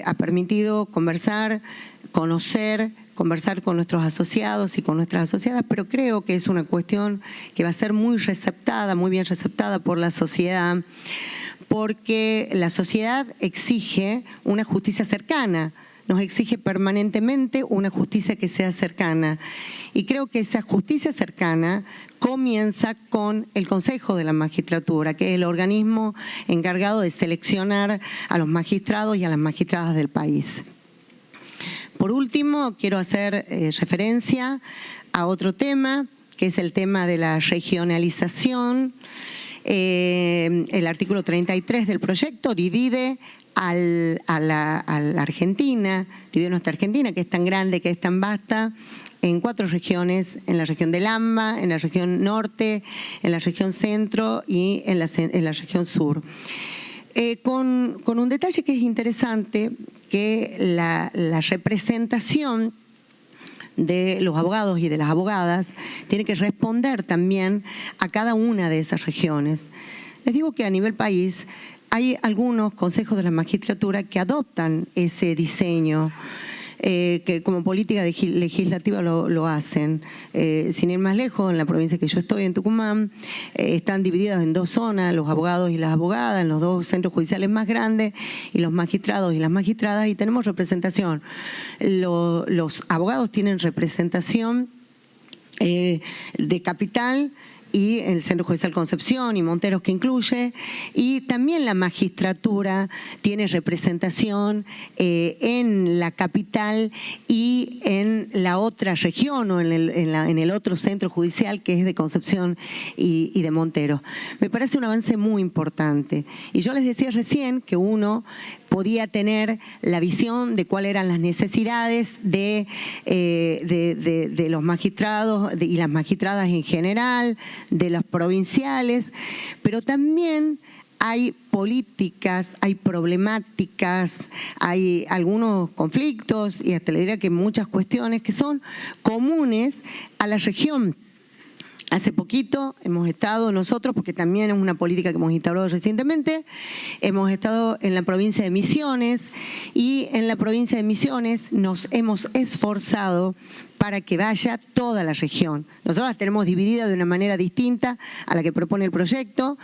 ha permitido conversar, conversar con nuestros asociados y con nuestras asociadas, pero creo que es una cuestión que va a ser muy bien receptada por la sociedad, porque la sociedad exige una justicia cercana, nos exige permanentemente una justicia que sea cercana. Y creo que esa justicia cercana comienza con el Consejo de la Magistratura, que es el organismo encargado de seleccionar a los magistrados y a las magistradas del país. Por último, quiero hacer referencia a otro tema, que es el tema de la regionalización. El artículo 33 del proyecto divide a la Argentina, divide nuestra Argentina, que es tan grande, que es tan vasta, en 4 regiones, en la región del AMBA, en la región norte, en la región centro y en la región sur. Con un detalle que es interesante, que la representación de los abogados y de las abogadas tiene que responder también a cada una de esas regiones. Les digo que a nivel país hay algunos consejos de la magistratura que adoptan ese diseño, que como política legislativa lo hacen. Sin ir más lejos, en la provincia que yo estoy, en Tucumán, están divididas en 2 zonas, los abogados y las abogadas, en los 2 centros judiciales más grandes, y los magistrados y las magistradas, y tenemos representación. Los abogados tienen representación de capital, y el Centro Judicial Concepción y Monteros, que incluye, y también la magistratura tiene representación en la capital y en la otra región o en el otro centro judicial, que es de Concepción y de Monteros. Me parece un avance muy importante. Y yo les decía recién que uno podía tener la visión de cuáles eran las necesidades de los magistrados y las magistradas en general, de los provinciales, pero también hay políticas, hay problemáticas, hay algunos conflictos y hasta le diría que muchas cuestiones que son comunes a la región. Hace poquito hemos estado nosotros, porque también es una política que hemos instaurado recientemente, hemos estado en la provincia de Misiones y en la provincia de Misiones nos hemos esforzado para que vaya toda la región. Nosotros la tenemos dividida de una manera distinta a la que propone el proyecto,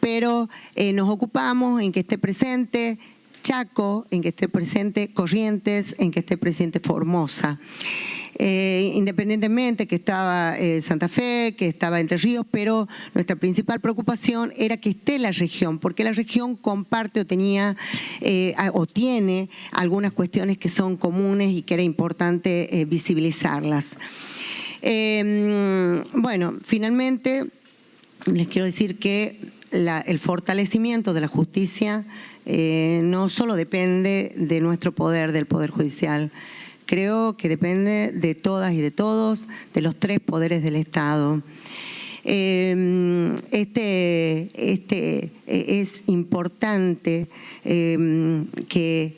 pero nos ocupamos en que esté presente Chaco, en que esté presente Corrientes, en que esté presente Formosa. Independientemente que estaba Santa Fe, que estaba Entre Ríos, pero nuestra principal preocupación era que esté la región, porque la región comparte o tenía o tiene algunas cuestiones que son comunes y que era importante visibilizarlas. Bueno, finalmente les quiero decir que el fortalecimiento de la justicia no solo depende de nuestro poder, del Poder Judicial. Creo que depende de todas y de todos, de los tres poderes del Estado. Es importante que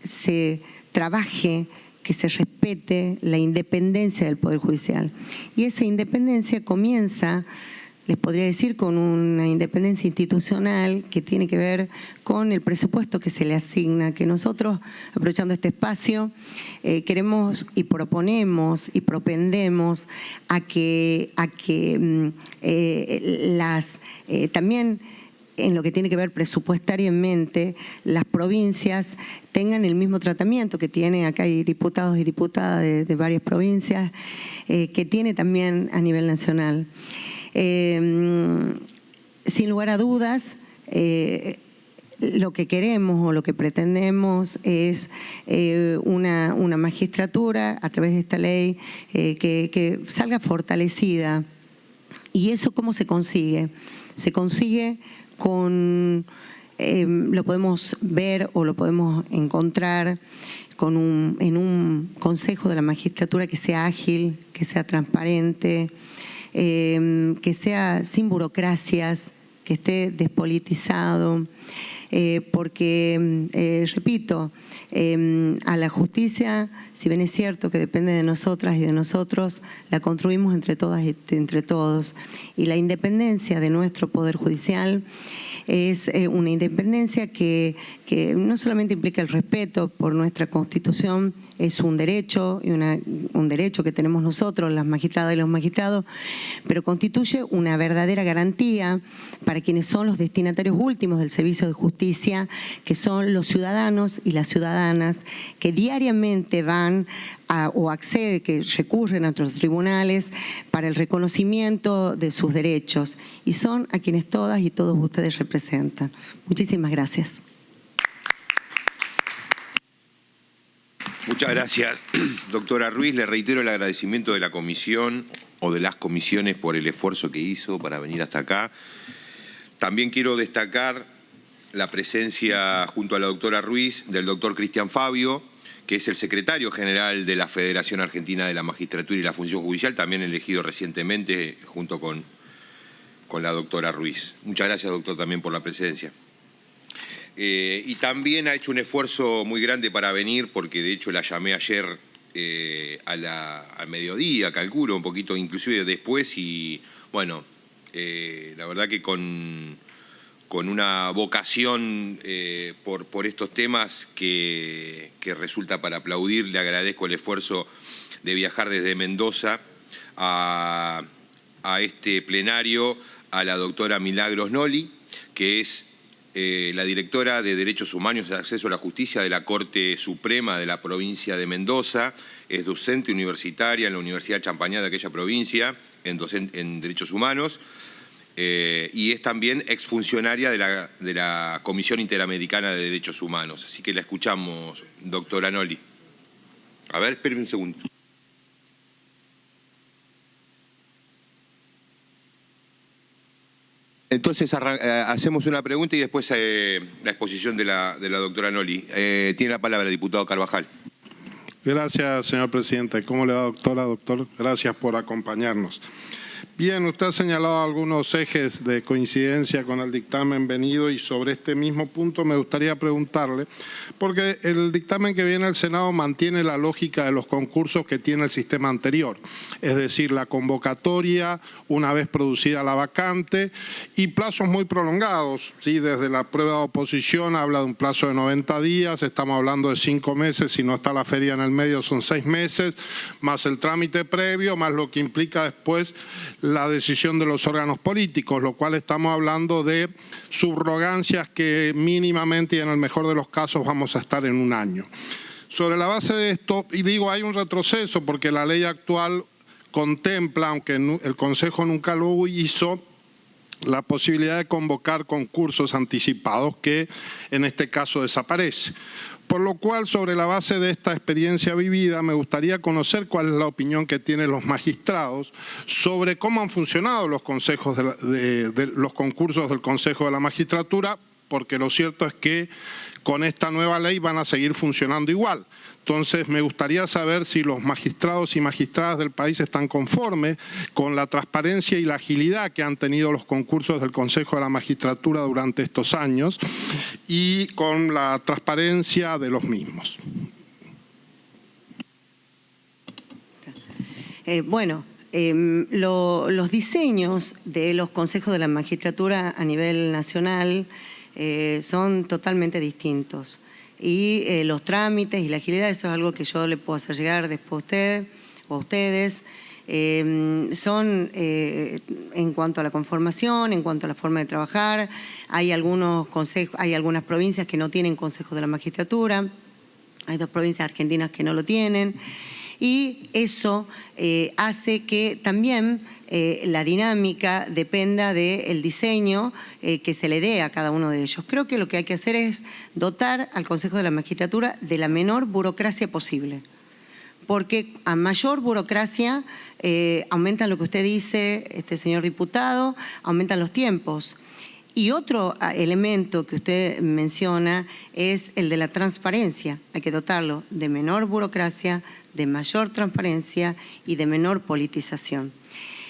se trabaje, que se respete la independencia del Poder Judicial. Y esa independencia comienza, les podría decir, con una independencia institucional que tiene que ver con el presupuesto que se le asigna, que nosotros, aprovechando este espacio, queremos y proponemos y propendemos a que también en lo que tiene que ver presupuestariamente, las provincias tengan el mismo tratamiento que tiene, acá hay diputados y diputadas de varias provincias, que tiene también a nivel nacional. Sin lugar a dudas, lo que queremos o lo que pretendemos es una magistratura a través de esta ley que salga fortalecida. ¿Y eso cómo se consigue? Se consigue con, lo podemos ver o lo podemos encontrar en un consejo de la magistratura que sea ágil, que sea transparente, que sea sin burocracias, que esté despolitizado, porque, repito, a la justicia, si bien es cierto que depende de nosotras y de nosotros, la construimos entre todas y entre todos. Y la independencia de nuestro Poder Judicial es una independencia que no solamente implica el respeto por nuestra Constitución, es un derecho, y un derecho que tenemos nosotros, las magistradas y los magistrados, pero constituye una verdadera garantía para quienes son los destinatarios últimos del servicio de justicia, que son los ciudadanos y las ciudadanas que diariamente van o acceden, que recurren a nuestros tribunales para el reconocimiento de sus derechos, y son a quienes todas y todos ustedes representan. Muchísimas gracias. Muchas gracias, doctora Ruiz. Le reitero el agradecimiento de la comisión o de las comisiones por el esfuerzo que hizo para venir hasta acá. También quiero destacar la presencia junto a la doctora Ruiz del doctor Cristian Fabio, que es el secretario general de la Federación Argentina de la Magistratura y la Función Judicial, también elegido recientemente junto con la doctora Ruiz. Muchas gracias, doctor, también por la presencia. Y también ha hecho un esfuerzo muy grande para venir, porque de hecho la llamé ayer al mediodía, calculo, un poquito inclusive después, y bueno, la verdad que con una vocación por estos temas que resulta para aplaudir. Le agradezco el esfuerzo de viajar desde Mendoza a este plenario a la doctora Milagros Noli, que es la directora de Derechos Humanos y Acceso a la Justicia de la Corte Suprema de la provincia de Mendoza. Es docente universitaria en la Universidad Champagnat de aquella provincia, en Derechos Humanos, y es también exfuncionaria de la Comisión Interamericana de Derechos Humanos. Así que la escuchamos, doctora Noli. A ver, espéreme un segundo. Entonces hacemos una pregunta y después la exposición de la doctora Noli. Tiene la palabra, diputado Carvajal. Gracias, señor presidente. ¿Cómo le va, doctora? Doctor, gracias por acompañarnos. Bien, usted ha señalado algunos ejes de coincidencia con el dictamen venido y sobre este mismo punto me gustaría preguntarle, porque el dictamen que viene al Senado mantiene la lógica de los concursos que tiene el sistema anterior, es decir, la convocatoria una vez producida la vacante y plazos muy prolongados, ¿sí? Desde la prueba de oposición habla de un plazo de 90 días, estamos hablando de 5 meses, si no está la feria en el medio son 6 meses, más el trámite previo, más lo que implica después la decisión de los órganos políticos, lo cual estamos hablando de subrogancias que mínimamente y en el mejor de los casos vamos a estar en un año. Sobre la base de esto, y digo, hay un retroceso porque la ley actual contempla, aunque el Consejo nunca lo hizo, la posibilidad de convocar concursos anticipados que en este caso desaparece. Por lo cual, sobre la base de esta experiencia vivida, me gustaría conocer cuál es la opinión que tienen los magistrados sobre cómo han funcionado los consejos los concursos del Consejo de la Magistratura, porque lo cierto es que con esta nueva ley van a seguir funcionando igual. Entonces, me gustaría saber si los magistrados y magistradas del país están conformes con la transparencia y la agilidad que han tenido los concursos del Consejo de la Magistratura durante estos años y con la transparencia de los mismos. Los diseños de los consejos de la magistratura a nivel nacional son totalmente distintos. Y los trámites y la agilidad, eso es algo que yo le puedo hacer llegar después a ustedes. Son en cuanto a la conformación, en cuanto a la forma de trabajar, hay algunos consejos, hay algunas provincias que no tienen consejo de la magistratura, hay 2 provincias argentinas que no lo tienen, y eso hace que también la dinámica dependa del diseño que se le dé a cada uno de ellos. Creo que lo que hay que hacer es dotar al Consejo de la Magistratura de la menor burocracia posible, porque a mayor burocracia aumentan lo que usted dice, señor diputado, aumentan los tiempos. Y otro elemento que usted menciona es el de la transparencia. Hay que dotarlo de menor burocracia, de mayor transparencia y de menor politización.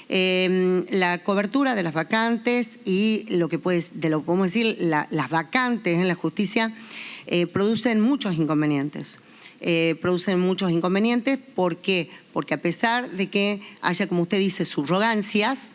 La cobertura de las vacantes y lo que podemos decir, las vacantes en la justicia producen muchos inconvenientes. ¿Por qué? Porque a pesar de que haya, como usted dice, subrogancias,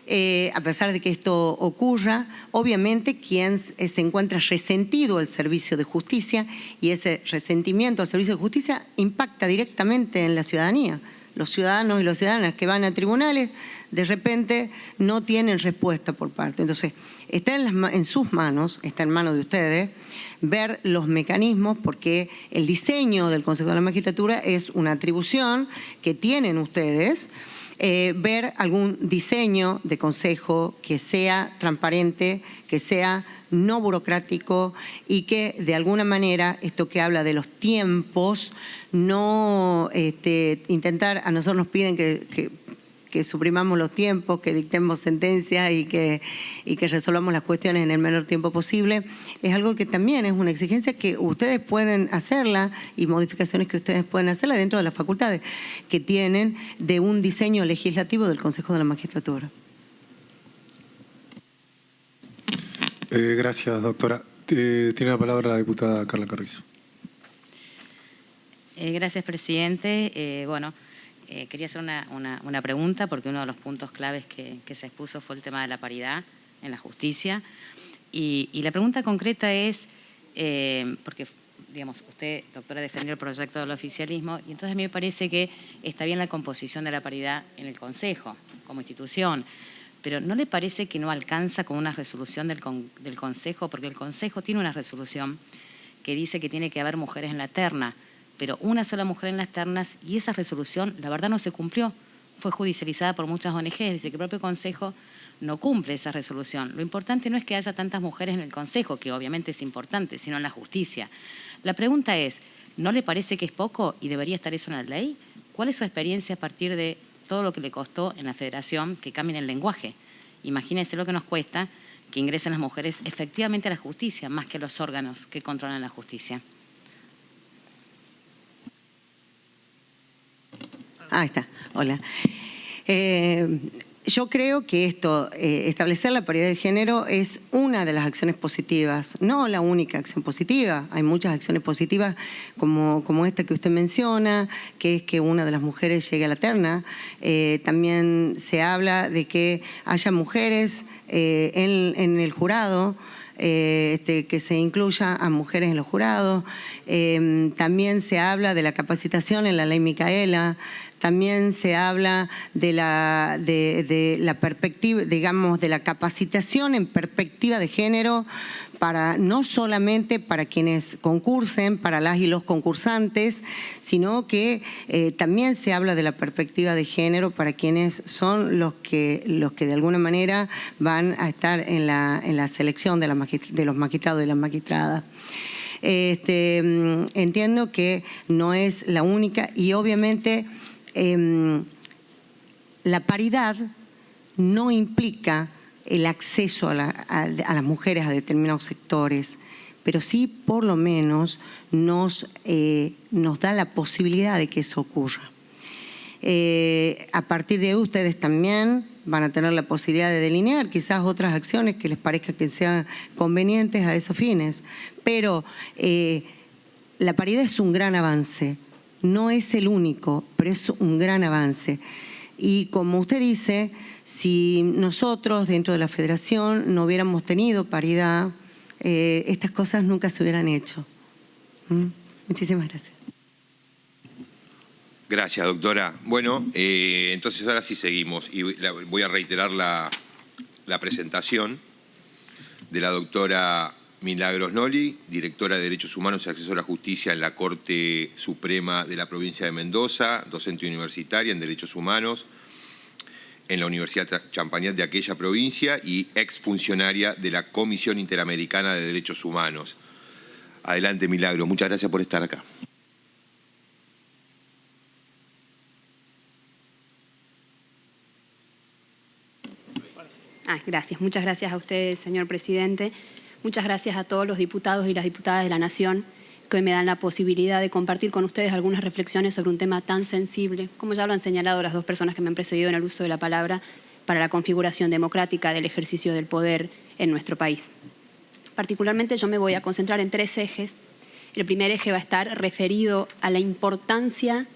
a pesar de que esto ocurra, obviamente quien se encuentra resentido al servicio de justicia y ese resentimiento al servicio de justicia impacta directamente en la ciudadanía. Los ciudadanos y las ciudadanas que van a tribunales de repente no tienen respuesta por parte. Entonces, está en sus manos, está en manos de ustedes, ver los mecanismos, porque el diseño del Consejo de la Magistratura es una atribución que tienen ustedes, ver algún diseño de consejo que sea transparente, que sea no burocrático y que de alguna manera, esto que habla de los tiempos, no intentar, a nosotros nos piden que suprimamos los tiempos, que dictemos sentencias y que resolvamos las cuestiones en el menor tiempo posible, es algo que también es una exigencia que ustedes pueden hacerla y modificaciones que ustedes pueden hacerla dentro de las facultades que tienen de un diseño legislativo del Consejo de la Magistratura. Gracias, doctora. Tiene la palabra la diputada Carla Carrizo. Gracias, presidente. Quería hacer una pregunta, porque uno de los puntos claves que se expuso fue el tema de la paridad en la justicia. Y la pregunta concreta es, porque, digamos, usted, doctora, defendió el proyecto del oficialismo, y entonces a mí me parece que está bien la composición de la paridad en el Consejo, como institución, pero ¿no le parece que no alcanza con una resolución del Consejo? Porque el Consejo tiene una resolución que dice que tiene que haber mujeres en la terna, pero una sola mujer en las ternas, y esa resolución, la verdad, no se cumplió. Fue judicializada por muchas ONGs, dice que el propio Consejo no cumple esa resolución. Lo importante no es que haya tantas mujeres en el Consejo, que obviamente es importante, sino en la justicia. La pregunta es, ¿no le parece que es poco y debería estar eso en la ley? ¿Cuál es su experiencia a partir de todo lo que le costó en la Federación que cambien el lenguaje? Imagínense lo que nos cuesta que ingresen las mujeres efectivamente a la justicia, más que los órganos que controlan la justicia. Ahí está, hola. yo creo que esto, establecer la paridad de género es una de las acciones positivas, no la única acción positiva. Hay muchas acciones positivas como esta que usted menciona, que es que una de las mujeres llegue a la terna. También se habla de que haya mujeres en el jurado, que se incluya a mujeres en los jurados. También se habla de la capacitación en la ley Micaela. También se habla de la perspectiva, digamos, de la capacitación en perspectiva de género, no solamente para quienes concursen, para las y los concursantes, sino que también se habla de la perspectiva de género para quienes son los que de alguna manera van a estar en la selección de los magistrados y las magistradas. Entiendo que no es la única y obviamente la paridad no implica el acceso a las mujeres a determinados sectores, pero sí por lo menos nos da la posibilidad de que eso ocurra. A partir de ahí ustedes también van a tener la posibilidad de delinear quizás otras acciones que les parezca que sean convenientes a esos fines, pero la paridad es un gran avance. No es el único, pero es un gran avance. Y como usted dice, si nosotros dentro de la Federación no hubiéramos tenido paridad, estas cosas nunca se hubieran hecho. Muchísimas gracias. Gracias, doctora. Bueno, entonces ahora sí seguimos y voy a reiterar la presentación de la doctora Milagros Noli, directora de Derechos Humanos y Acceso a la Justicia en la Corte Suprema de la Provincia de Mendoza, docente universitaria en Derechos Humanos en la Universidad Champagnat de aquella provincia y exfuncionaria de la Comisión Interamericana de Derechos Humanos. Adelante, Milagros. Muchas gracias por estar acá. Gracias. Muchas gracias a usted, señor presidente. Muchas gracias a todos los diputados y las diputadas de la Nación que hoy me dan la posibilidad de compartir con ustedes algunas reflexiones sobre un tema tan sensible, como ya lo han señalado las dos personas que me han precedido en el uso de la palabra, para la configuración democrática del ejercicio del poder en nuestro país. Particularmente yo me voy a concentrar en tres ejes. El primer eje va a estar referido a la importancia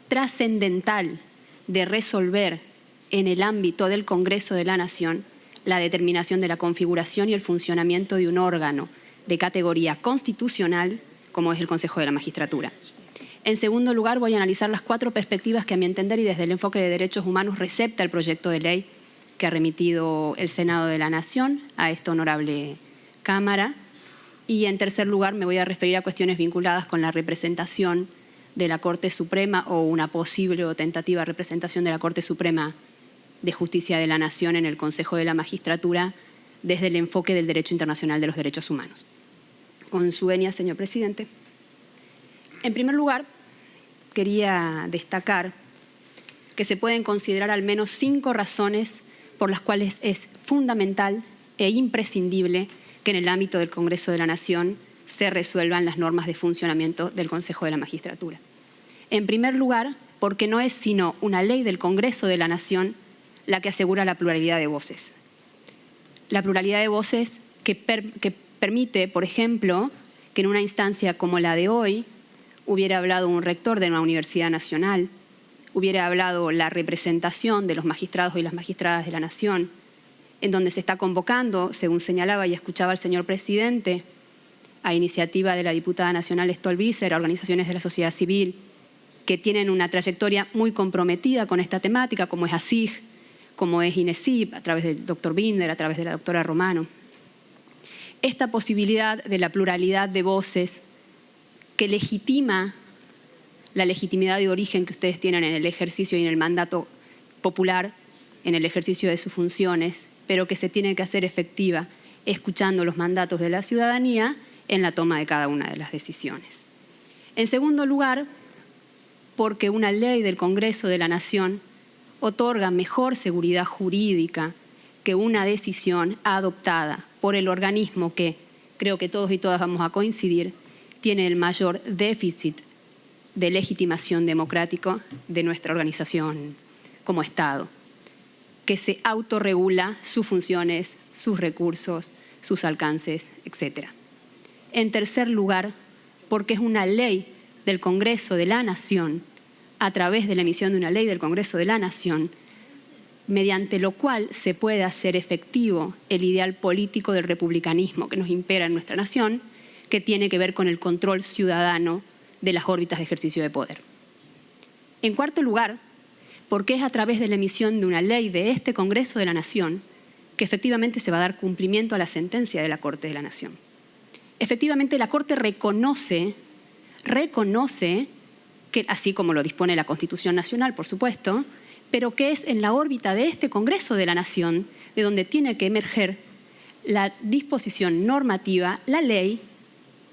trascendental de resolver en el ámbito del Congreso de la Nación la determinación de la configuración y el funcionamiento de un órgano de categoría constitucional como es el Consejo de la Magistratura. En segundo lugar, voy a analizar las 4 perspectivas que a mi entender y desde el enfoque de derechos humanos recepta el proyecto de ley que ha remitido el Senado de la Nación a esta honorable Cámara. Y en tercer lugar, me voy a referir a cuestiones vinculadas con la representación de la Corte Suprema o una posible o tentativa representación de la Corte Suprema de Justicia de la Nación en el Consejo de la Magistratura desde el enfoque del derecho internacional de los derechos humanos. Con su venia, señor presidente. En primer lugar, quería destacar que se pueden considerar al menos 5 razones por las cuales es fundamental e imprescindible que en el ámbito del Congreso de la Nación se resuelvan las normas de funcionamiento del Consejo de la Magistratura. En primer lugar, porque no es sino una ley del Congreso de la Nación la que asegura la pluralidad de voces. La pluralidad de voces que permite, por ejemplo, que en una instancia como la de hoy hubiera hablado un rector de una universidad nacional, hubiera hablado la representación de los magistrados y las magistradas de la Nación, en donde se está convocando, según señalaba y escuchaba el señor presidente, a iniciativa de la diputada nacional Stolbizer, a organizaciones de la sociedad civil que tienen una trayectoria muy comprometida con esta temática, como es ASIG, como es INESIP, a través del doctor Binder, a través de la doctora Romano. Esta posibilidad de la pluralidad de voces que legitima la legitimidad de origen que ustedes tienen en el ejercicio y en el mandato popular, en el ejercicio de sus funciones, pero que se tiene que hacer efectiva escuchando los mandatos de la ciudadanía en la toma de cada una de las decisiones. En segundo lugar, porque una ley del Congreso de la Nación otorga mejor seguridad jurídica que una decisión adoptada por el organismo que, creo que todos y todas vamos a coincidir, tiene el mayor déficit de legitimación democrático de nuestra organización como Estado, que se autorregula sus funciones, sus recursos, sus alcances, etc. En tercer lugar, porque es una ley del Congreso de la Nación, a través de la emisión de una ley del Congreso de la Nación, mediante lo cual se puede hacer efectivo el ideal político del republicanismo que nos impera en nuestra nación, que tiene que ver con el control ciudadano de las órbitas de ejercicio de poder. En cuarto lugar, porque es a través de la emisión de una ley de este Congreso de la Nación que efectivamente se va a dar cumplimiento a la sentencia de la Corte de la Nación. Efectivamente, la Corte reconoce que, así como lo dispone la Constitución Nacional, por supuesto, pero que es en la órbita de este Congreso de la Nación de donde tiene que emerger la disposición normativa, la ley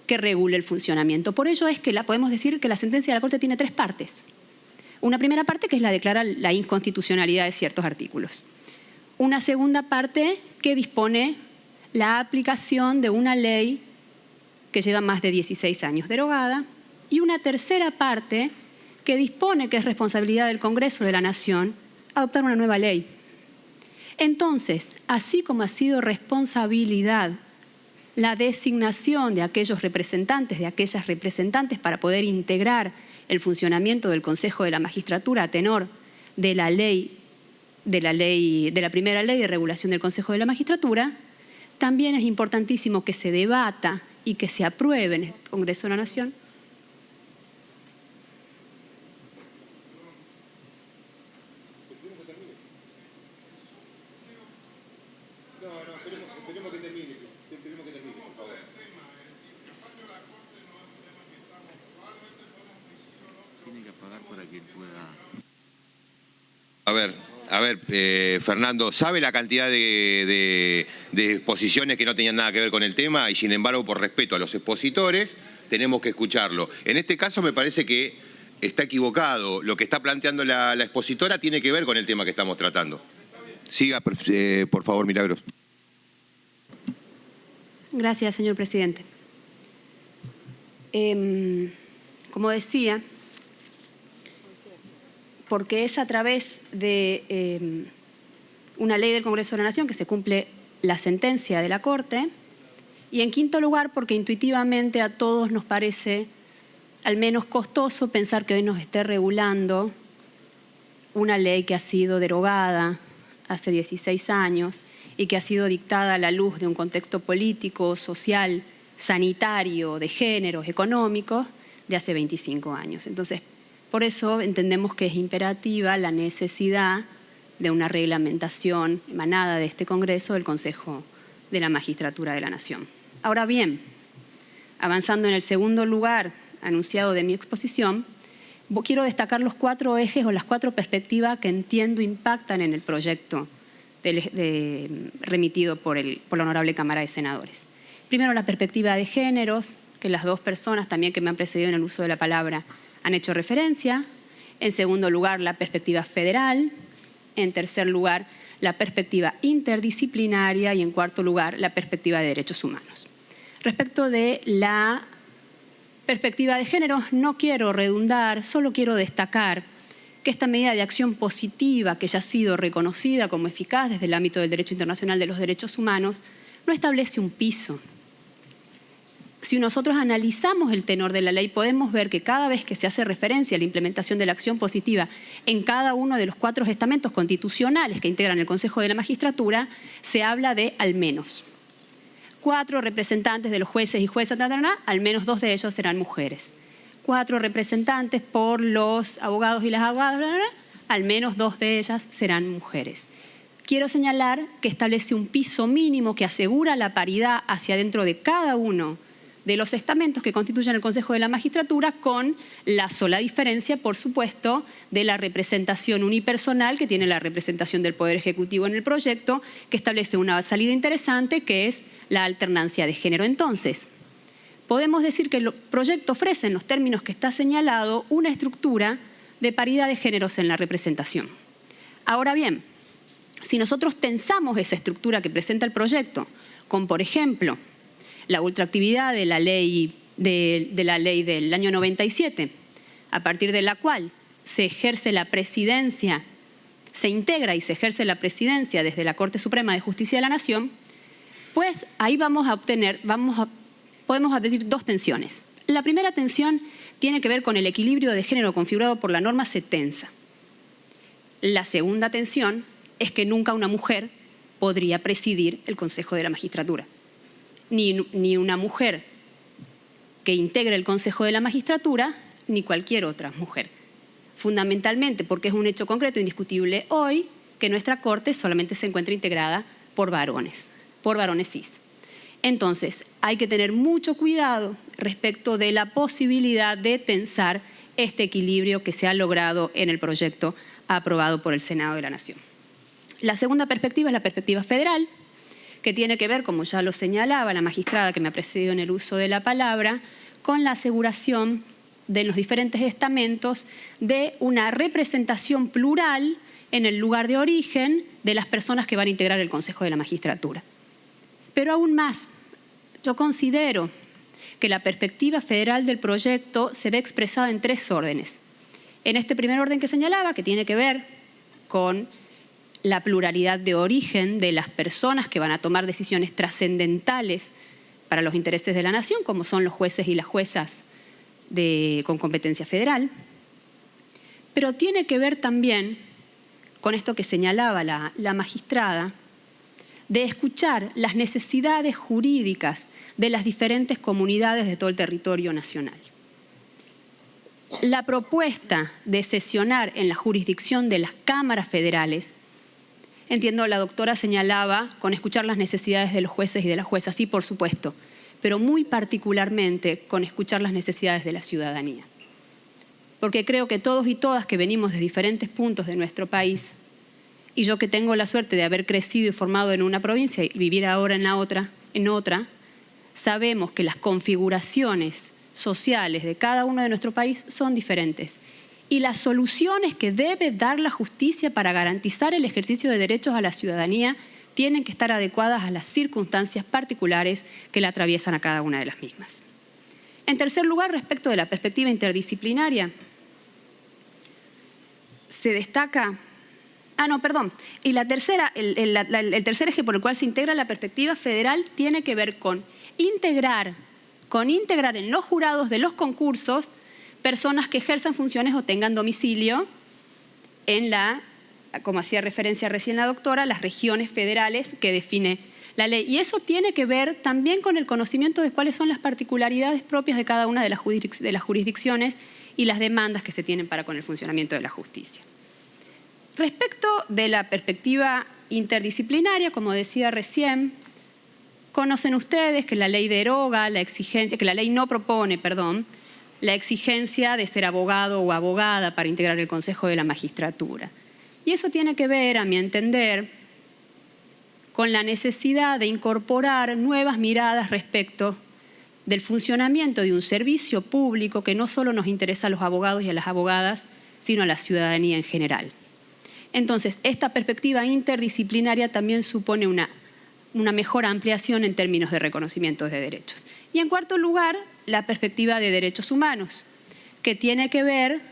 que regule el funcionamiento. Por ello es que podemos decir que la sentencia de la Corte tiene tres partes. Una primera parte que es la que declara la inconstitucionalidad de ciertos artículos. Una segunda parte que dispone la aplicación de una ley que lleva más de 16 años derogada. Y una tercera parte que dispone que es responsabilidad del Congreso de la Nación adoptar una nueva ley. Entonces, así como ha sido responsabilidad la designación de aquellos representantes, de aquellas representantes para poder integrar el funcionamiento del Consejo de la Magistratura a tenor de la primera ley de regulación del Consejo de la Magistratura, también es importantísimo que se debata y que se apruebe en el Congreso de la Nación A ver, Fernando, ¿sabe la cantidad de exposiciones que no tenían nada que ver con el tema? Y sin embargo, por respeto a los expositores, tenemos que escucharlo. En este caso me parece que está equivocado. Lo que está planteando la expositora tiene que ver con el tema que estamos tratando. Siga, por favor, Milagros. Gracias, señor presidente. Como decía, porque es a través de una ley del Congreso de la Nación que se cumple la sentencia de la Corte. Y en quinto lugar, porque intuitivamente a todos nos parece al menos costoso pensar que hoy nos esté regulando una ley que ha sido derogada hace 16 años y que ha sido dictada a la luz de un contexto político, social, sanitario, de géneros, económicos, de hace 25 años. Entonces, por eso entendemos que es imperativa la necesidad de una reglamentación emanada de este Congreso del Consejo de la Magistratura de la Nación. Ahora bien, avanzando en el segundo lugar anunciado de mi exposición, quiero destacar los 4 ejes o las 4 perspectivas que entiendo impactan en el proyecto remitido por la Honorable Cámara de Senadores. Primero, la perspectiva de géneros, que las 2 personas también que me han precedido en el uso de la palabra han hecho referencia. En segundo lugar, la perspectiva federal. En tercer lugar, la perspectiva interdisciplinaria. Y en cuarto lugar, la perspectiva de derechos humanos. Respecto de la perspectiva de género, no quiero redundar, solo quiero destacar que esta medida de acción positiva, que ya ha sido reconocida como eficaz desde el ámbito del derecho internacional de los derechos humanos, no establece un piso. Si nosotros analizamos el tenor de la ley, podemos ver que cada vez que se hace referencia a la implementación de la acción positiva en cada uno de los 4 estamentos constitucionales que integran el Consejo de la Magistratura, se habla de al menos 4 representantes de los jueces y juezas, al menos 2 de ellos serán mujeres. 4 representantes por los abogados y las abogadas, al menos 2 de ellas serán mujeres. Quiero señalar que establece un piso mínimo que asegura la paridad hacia dentro de cada uno de los estamentos que constituyen el Consejo de la Magistratura, con la sola diferencia, por supuesto, de la representación unipersonal que tiene la representación del Poder Ejecutivo en el proyecto, que establece una salida interesante, que es la alternancia de género. Entonces, podemos decir que el proyecto ofrece, en los términos que está señalado, una estructura de paridad de géneros en la representación. Ahora bien, si nosotros tensamos esa estructura que presenta el proyecto con, por ejemplo, la ultraactividad de la ley del año 97, a partir de la cual se ejerce la presidencia se integra y se ejerce la presidencia desde la Corte Suprema de Justicia de la Nación, pues ahí podemos advertir dos tensiones. La primera tensión tiene que ver con el equilibrio de género configurado por la norma Setensa. La segunda tensión es que nunca una mujer podría presidir el Consejo de la Magistratura. Ni una mujer que integre el Consejo de la Magistratura, ni cualquier otra mujer. Fundamentalmente porque es un hecho concreto, indiscutible hoy, que nuestra Corte solamente se encuentra integrada por varones cis. Entonces, hay que tener mucho cuidado respecto de la posibilidad de tensar este equilibrio que se ha logrado en el proyecto aprobado por el Senado de la Nación. La segunda perspectiva es la perspectiva federal, que tiene que ver, como ya lo señalaba la magistrada que me ha precedido en el uso de la palabra, con la aseguración de los diferentes estamentos de una representación plural en el lugar de origen de las personas que van a integrar el Consejo de la Magistratura. Pero aún más, yo considero que la perspectiva federal del proyecto se ve expresada en tres órdenes. En este primer orden que señalaba, que tiene que ver con la pluralidad de origen de las personas que van a tomar decisiones trascendentales para los intereses de la nación, como son los jueces y las juezas con competencia federal, pero tiene que ver también con esto que señalaba la magistrada, de escuchar las necesidades jurídicas de las diferentes comunidades de todo el territorio nacional. La propuesta de sesionar en la jurisdicción de las cámaras federales, entiendo, la doctora señalaba con escuchar las necesidades de los jueces y de las juezas, sí, por supuesto, pero muy particularmente con escuchar las necesidades de la ciudadanía. Porque creo que todos y todas que venimos de diferentes puntos de nuestro país, y yo que tengo la suerte de haber crecido y formado en una provincia y vivir ahora en otra, sabemos que las configuraciones sociales de cada uno de nuestro país son diferentes. Y las soluciones que debe dar la justicia para garantizar el ejercicio de derechos a la ciudadanía tienen que estar adecuadas a las circunstancias particulares que la atraviesan a cada una de las mismas. En tercer lugar, respecto de la perspectiva interdisciplinaria, se destaca... Y la tercera, el tercer eje por el cual se integra la perspectiva federal tiene que ver con integrar en los jurados de los concursos personas que ejerzan funciones o tengan domicilio en como hacía referencia recién la doctora, las regiones federales que define la ley. Y eso tiene que ver también con el conocimiento de cuáles son las particularidades propias de cada una de las jurisdicciones y las demandas que se tienen para con el funcionamiento de la justicia. Respecto de la perspectiva interdisciplinaria, como decía recién, conocen ustedes que la ley deroga la exigencia, que la ley no propone, la exigencia de ser abogado o abogada para integrar el Consejo de la Magistratura. Y eso tiene que ver, a mi entender, con la necesidad de incorporar nuevas miradas respecto del funcionamiento de un servicio público que no solo nos interesa a los abogados y a las abogadas, sino a la ciudadanía en general. Entonces, esta perspectiva interdisciplinaria también supone una mejor ampliación en términos de reconocimiento de derechos. Y en cuarto lugar, la perspectiva de derechos humanos, que tiene que ver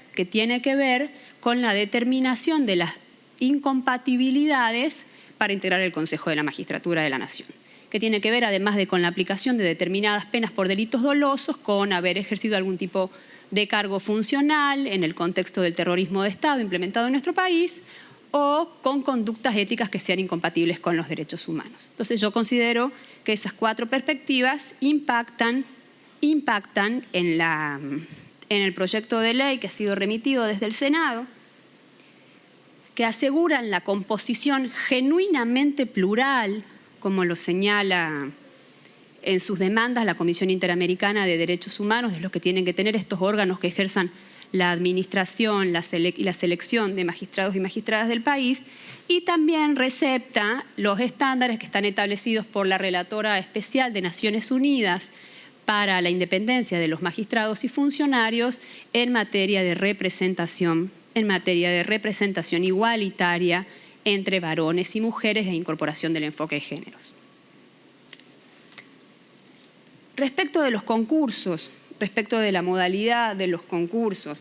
con la determinación de las incompatibilidades para integrar el Consejo de la Magistratura de la Nación, que tiene que ver, además de con la aplicación de determinadas penas por delitos dolosos, con haber ejercido algún tipo de cargo funcional en el contexto del terrorismo de Estado implementado en nuestro país, o con conductas éticas que sean incompatibles con los derechos humanos. Entonces yo considero que esas cuatro perspectivas impactan en el proyecto de ley que ha sido remitido desde el Senado, que aseguran la composición genuinamente plural, como lo señala en sus demandas la Comisión Interamericana de Derechos Humanos, de los que tienen que tener estos órganos que ejerzan la administración y la selección de magistrados y magistradas del país, y también recepta los estándares que están establecidos por la Relatora Especial de Naciones Unidas para la independencia de los magistrados y funcionarios en materia de representación igualitaria entre varones y mujeres e incorporación del enfoque de géneros. Respecto de los concursos, respecto de la modalidad de los concursos,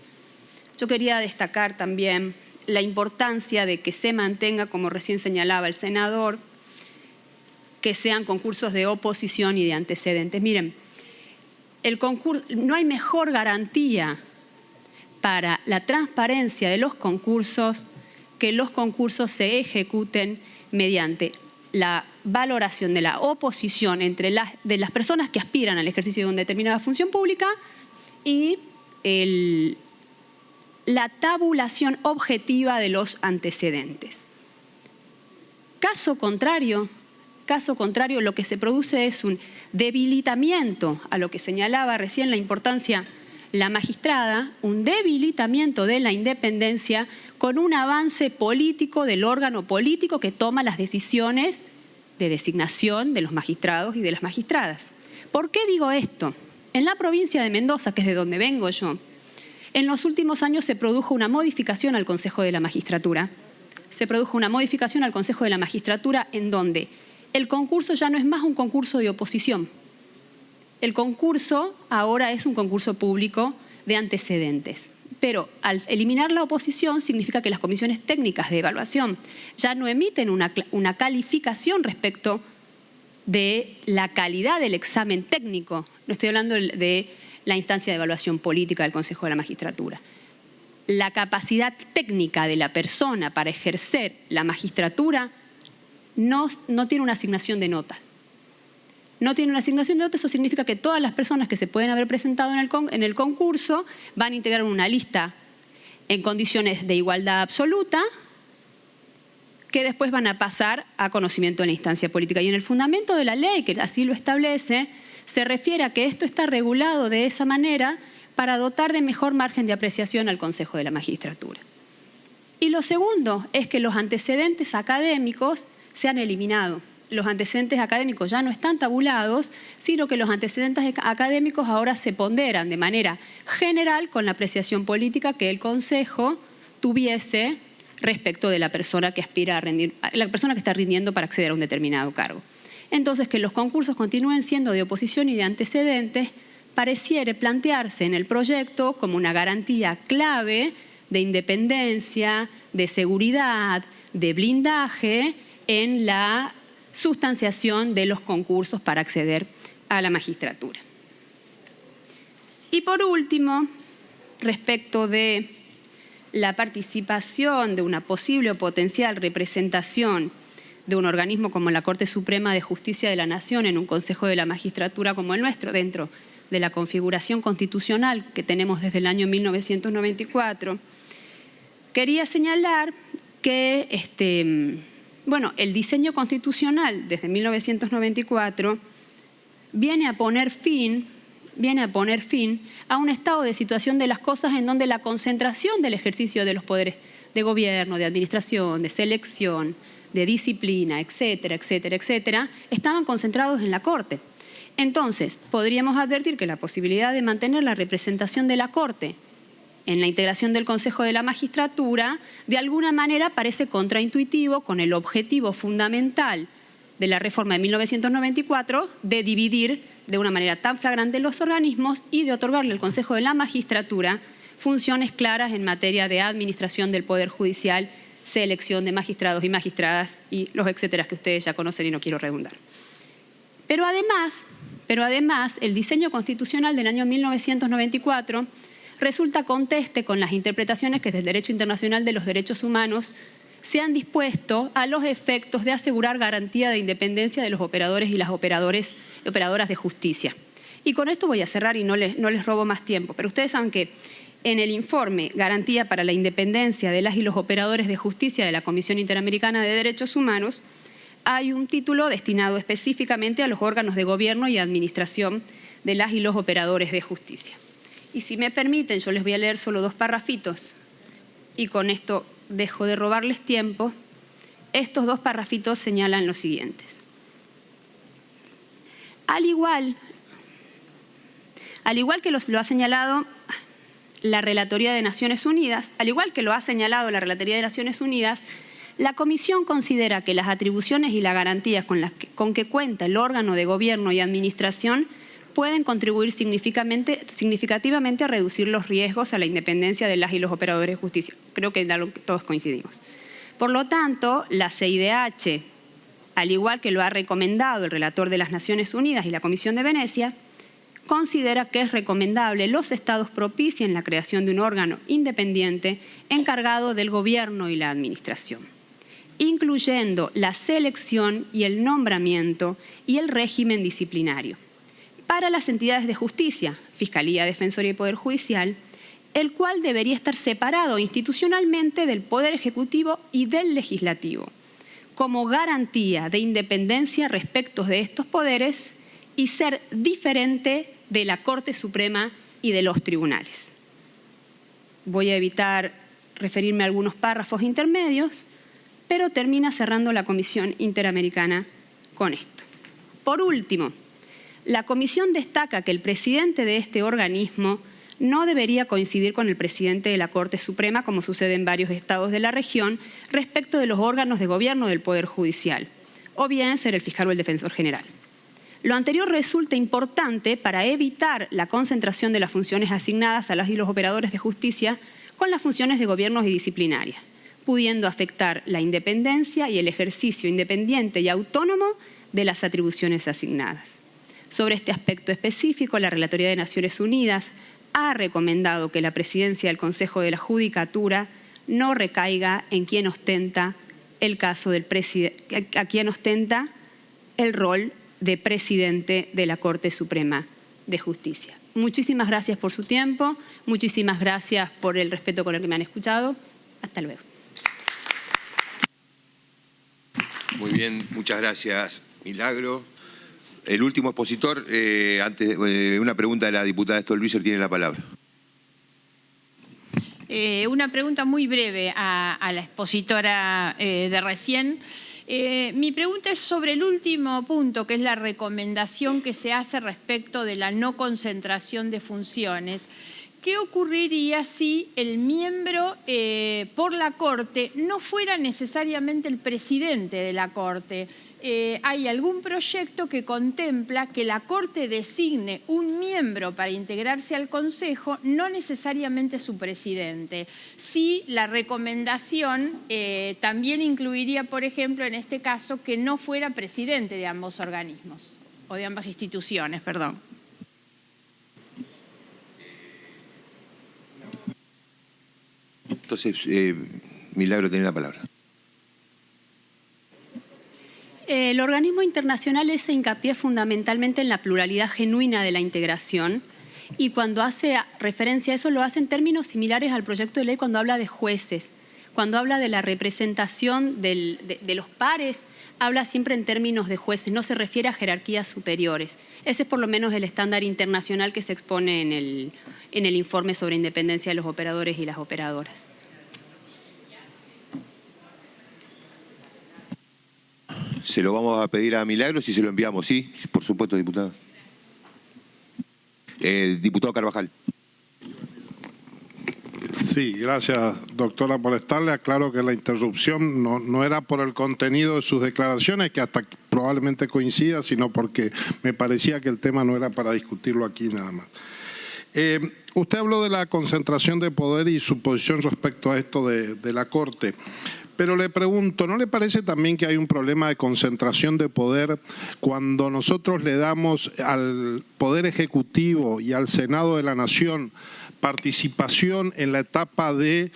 yo quería destacar también la importancia de que se mantenga, como recién señalaba el senador, que sean concursos de oposición y de antecedentes. Miren, no hay mejor garantía para la transparencia de los concursos que los concursos se ejecuten mediante la valoración de la oposición de las personas que aspiran al ejercicio de una determinada función pública y la tabulación objetiva de los antecedentes. Caso contrario, lo que se produce es un debilitamiento, a lo que señalaba recién la importancia la magistrada, un debilitamiento de la independencia con un avance político del órgano político que toma las decisiones de designación de los magistrados y de las magistradas. ¿Por qué digo esto? En la provincia de Mendoza, que es de donde vengo yo, en los últimos años se produjo una modificación al Consejo de la Magistratura. Se produjo una modificación al Consejo de la Magistratura en donde el concurso ya no es más un concurso de oposición. El concurso ahora es un concurso público de antecedentes. Pero al eliminar la oposición significa que las comisiones técnicas de evaluación ya no emiten una calificación respecto de la calidad del examen técnico. No estoy hablando de la instancia de evaluación política del Consejo de la Magistratura. La capacidad técnica de la persona para ejercer la magistratura no tiene una asignación de nota. No tiene una asignación de nota, eso significa que todas las personas que se pueden haber presentado en el concurso van a integrar una lista en condiciones de igualdad absoluta que después van a pasar a conocimiento de la instancia política. Y en el fundamento de la ley, que así lo establece, se refiere a que esto está regulado de esa manera para dotar de mejor margen de apreciación al Consejo de la Magistratura. Y lo segundo es que los antecedentes académicos se han eliminado. Los antecedentes académicos ya no están tabulados, sino que los antecedentes académicos ahora se ponderan de manera general con la apreciación política que el Consejo tuviese respecto de la persona que aspira a rendir, la persona que está rindiendo para acceder a un determinado cargo. Entonces, que los concursos continúen siendo de oposición y de antecedentes pareciera plantearse en el proyecto como una garantía clave de independencia, de seguridad, de blindaje en la sustanciación de los concursos para acceder a la magistratura. Y por último, respecto de la participación de una posible o potencial representación de un organismo como la Corte Suprema de Justicia de la Nación en un Consejo de la Magistratura como el nuestro, dentro de la configuración constitucional que tenemos desde el año 1994, quería señalar que el diseño constitucional desde 1994 viene a poner fin a un estado de situación de las cosas en donde la concentración del ejercicio de los poderes de gobierno, de administración, de selección, de disciplina, etcétera, etcétera, etcétera, estaban concentrados en la Corte. Entonces, podríamos advertir que la posibilidad de mantener la representación de la Corte en la integración del Consejo de la Magistratura, de alguna manera parece contraintuitivo con el objetivo fundamental de la reforma de 1994 de dividir de una manera tan flagrante los organismos y de otorgarle al Consejo de la Magistratura funciones claras en materia de administración del Poder Judicial, selección de magistrados y magistradas y los etcéteras que ustedes ya conocen y no quiero redundar. Pero además, el diseño constitucional del año 1994 resulta conteste con las interpretaciones que desde el derecho internacional de los derechos humanos se han dispuesto a los efectos de asegurar garantía de independencia de los operadores y las operadoras de justicia. Y con esto voy a cerrar y no les robo más tiempo, pero ustedes saben que en el informe Garantía para la Independencia de las y los Operadores de Justicia de la Comisión Interamericana de Derechos Humanos hay un título destinado específicamente a los órganos de gobierno y administración de las y los operadores de justicia. Y si me permiten, yo les voy a leer solo 2 parrafitos y con esto dejo de robarles tiempo. Estos 2 parrafitos señalan los siguientes. Al igual que lo ha señalado la Relatoría de Naciones Unidas, la Comisión considera que las atribuciones y las garantías con que cuenta el órgano de gobierno y administración pueden contribuir significativamente a reducir los riesgos a la independencia de las y los operadores de justicia. Creo que en algo que todos coincidimos. Por lo tanto, la CIDH, al igual que lo ha recomendado el relator de las Naciones Unidas y la Comisión de Venecia, considera que es recomendable los estados propicien la creación de un órgano independiente encargado del gobierno y la administración, incluyendo la selección y el nombramiento y el régimen disciplinario para las entidades de justicia, Fiscalía, Defensoría y Poder Judicial, el cual debería estar separado institucionalmente del Poder Ejecutivo y del Legislativo, como garantía de independencia respecto de estos poderes y ser diferente de la Corte Suprema y de los tribunales. Voy a evitar referirme a algunos párrafos intermedios, pero termina cerrando la Comisión Interamericana con esto. Por último, la Comisión destaca que el presidente de este organismo no debería coincidir con el presidente de la Corte Suprema, como sucede en varios estados de la región, respecto de los órganos de gobierno del Poder Judicial, o bien ser el fiscal o el defensor general. Lo anterior resulta importante para evitar la concentración de las funciones asignadas a las y los operadores de justicia con las funciones de gobiernos y disciplinarias, pudiendo afectar la independencia y el ejercicio independiente y autónomo de las atribuciones asignadas. Sobre este aspecto específico, la Relatoría de Naciones Unidas ha recomendado que la presidencia del Consejo de la Judicatura no recaiga en quien ostenta el rol de presidente de la Corte Suprema de Justicia. Muchísimas gracias por su tiempo, muchísimas gracias por el respeto con el que me han escuchado. Hasta luego. Muy bien, muchas gracias, Milagro. El último expositor, una pregunta de la diputada Stolbizer, tiene la palabra. Una pregunta muy breve a la expositora de recién. Mi pregunta es sobre el último punto, que es la recomendación que se hace respecto de la no concentración de funciones. ¿Qué ocurriría si el miembro por la Corte no fuera necesariamente el presidente de la Corte? ¿Hay algún proyecto que contempla que la Corte designe un miembro para integrarse al Consejo, no necesariamente su presidente? Si la recomendación también incluiría, por ejemplo, en este caso, que no fuera presidente de ambos organismos, o de ambas instituciones, perdón. Entonces, Milagro tiene la palabra. El organismo internacional hace hincapié fundamentalmente en la pluralidad genuina de la integración y cuando hace referencia a eso lo hace en términos similares al proyecto de ley cuando habla de jueces. Cuando habla de la representación de los pares, habla siempre en términos de jueces, no se refiere a jerarquías superiores. Ese es por lo menos el estándar internacional que se expone en el informe sobre independencia de los operadores y las operadoras. Se lo vamos a pedir a Milagro si se lo enviamos. Sí, por supuesto, diputado. Diputado Carvajal. Sí, gracias, doctora, por estarle. Aclaro que la interrupción no era por el contenido de sus declaraciones, que hasta probablemente coincida, sino porque me parecía que el tema no era para discutirlo aquí nada más. Usted habló de la concentración de poder y su posición respecto a esto de la Corte. Pero le pregunto, ¿no le parece también que hay un problema de concentración de poder cuando nosotros le damos al Poder Ejecutivo y al Senado de la Nación participación en la etapa de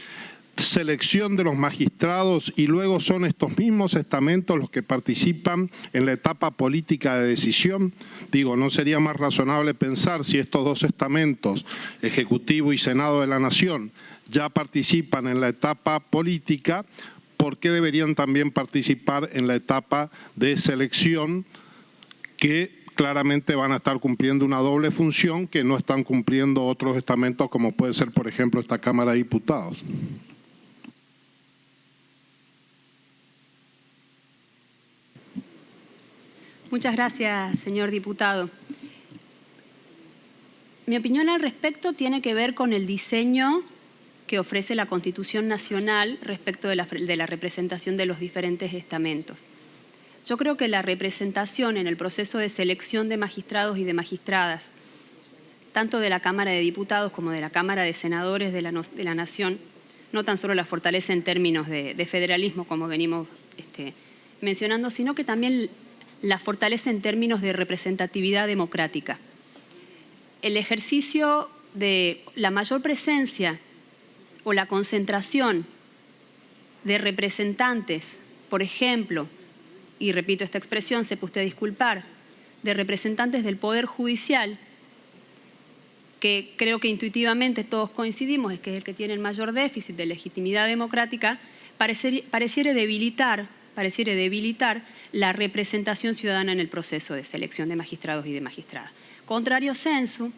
selección de los magistrados y luego son estos mismos estamentos los que participan en la etapa política de decisión? Digo, ¿no sería más razonable pensar si estos dos estamentos, Ejecutivo y Senado de la Nación, ya participan en la etapa política, ¿por qué deberían también participar en la etapa de selección que claramente van a estar cumpliendo una doble función que no están cumpliendo otros estamentos como puede ser, por ejemplo, esta Cámara de Diputados? Muchas gracias, señor diputado. Mi opinión al respecto tiene que ver con el diseño que ofrece la Constitución Nacional respecto de la representación de los diferentes estamentos. Yo creo que la representación en el proceso de selección de magistrados y de magistradas, tanto de la Cámara de Diputados como de la Cámara de Senadores de la Nación, no tan solo la fortalece en términos de federalismo, como venimos mencionando, sino que también la fortalece en términos de representatividad democrática. El ejercicio de la mayor presencia o la concentración de representantes, por ejemplo, y repito esta expresión, sepa usted disculpar, de representantes del Poder Judicial, que creo que intuitivamente todos coincidimos es que es el que tiene el mayor déficit de legitimidad democrática, pareciera debilitar la representación ciudadana en el proceso de selección de magistrados y de magistradas. Contrario sensu,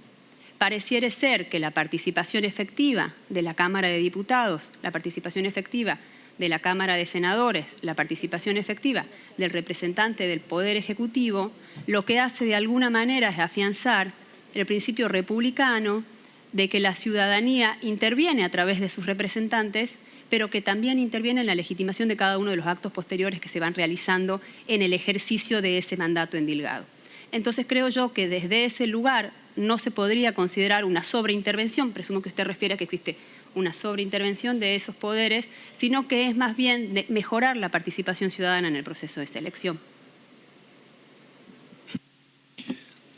pareciera ser que la participación efectiva de la Cámara de Diputados, la participación efectiva de la Cámara de Senadores, la participación efectiva del representante del Poder Ejecutivo, lo que hace de alguna manera es afianzar el principio republicano de que la ciudadanía interviene a través de sus representantes, pero que también interviene en la legitimación de cada uno de los actos posteriores que se van realizando en el ejercicio de ese mandato endilgado. Entonces creo yo que desde ese lugar no se podría considerar una sobreintervención, presumo que usted refiere a que existe una sobreintervención de esos poderes, sino que es más bien de mejorar la participación ciudadana en el proceso de selección.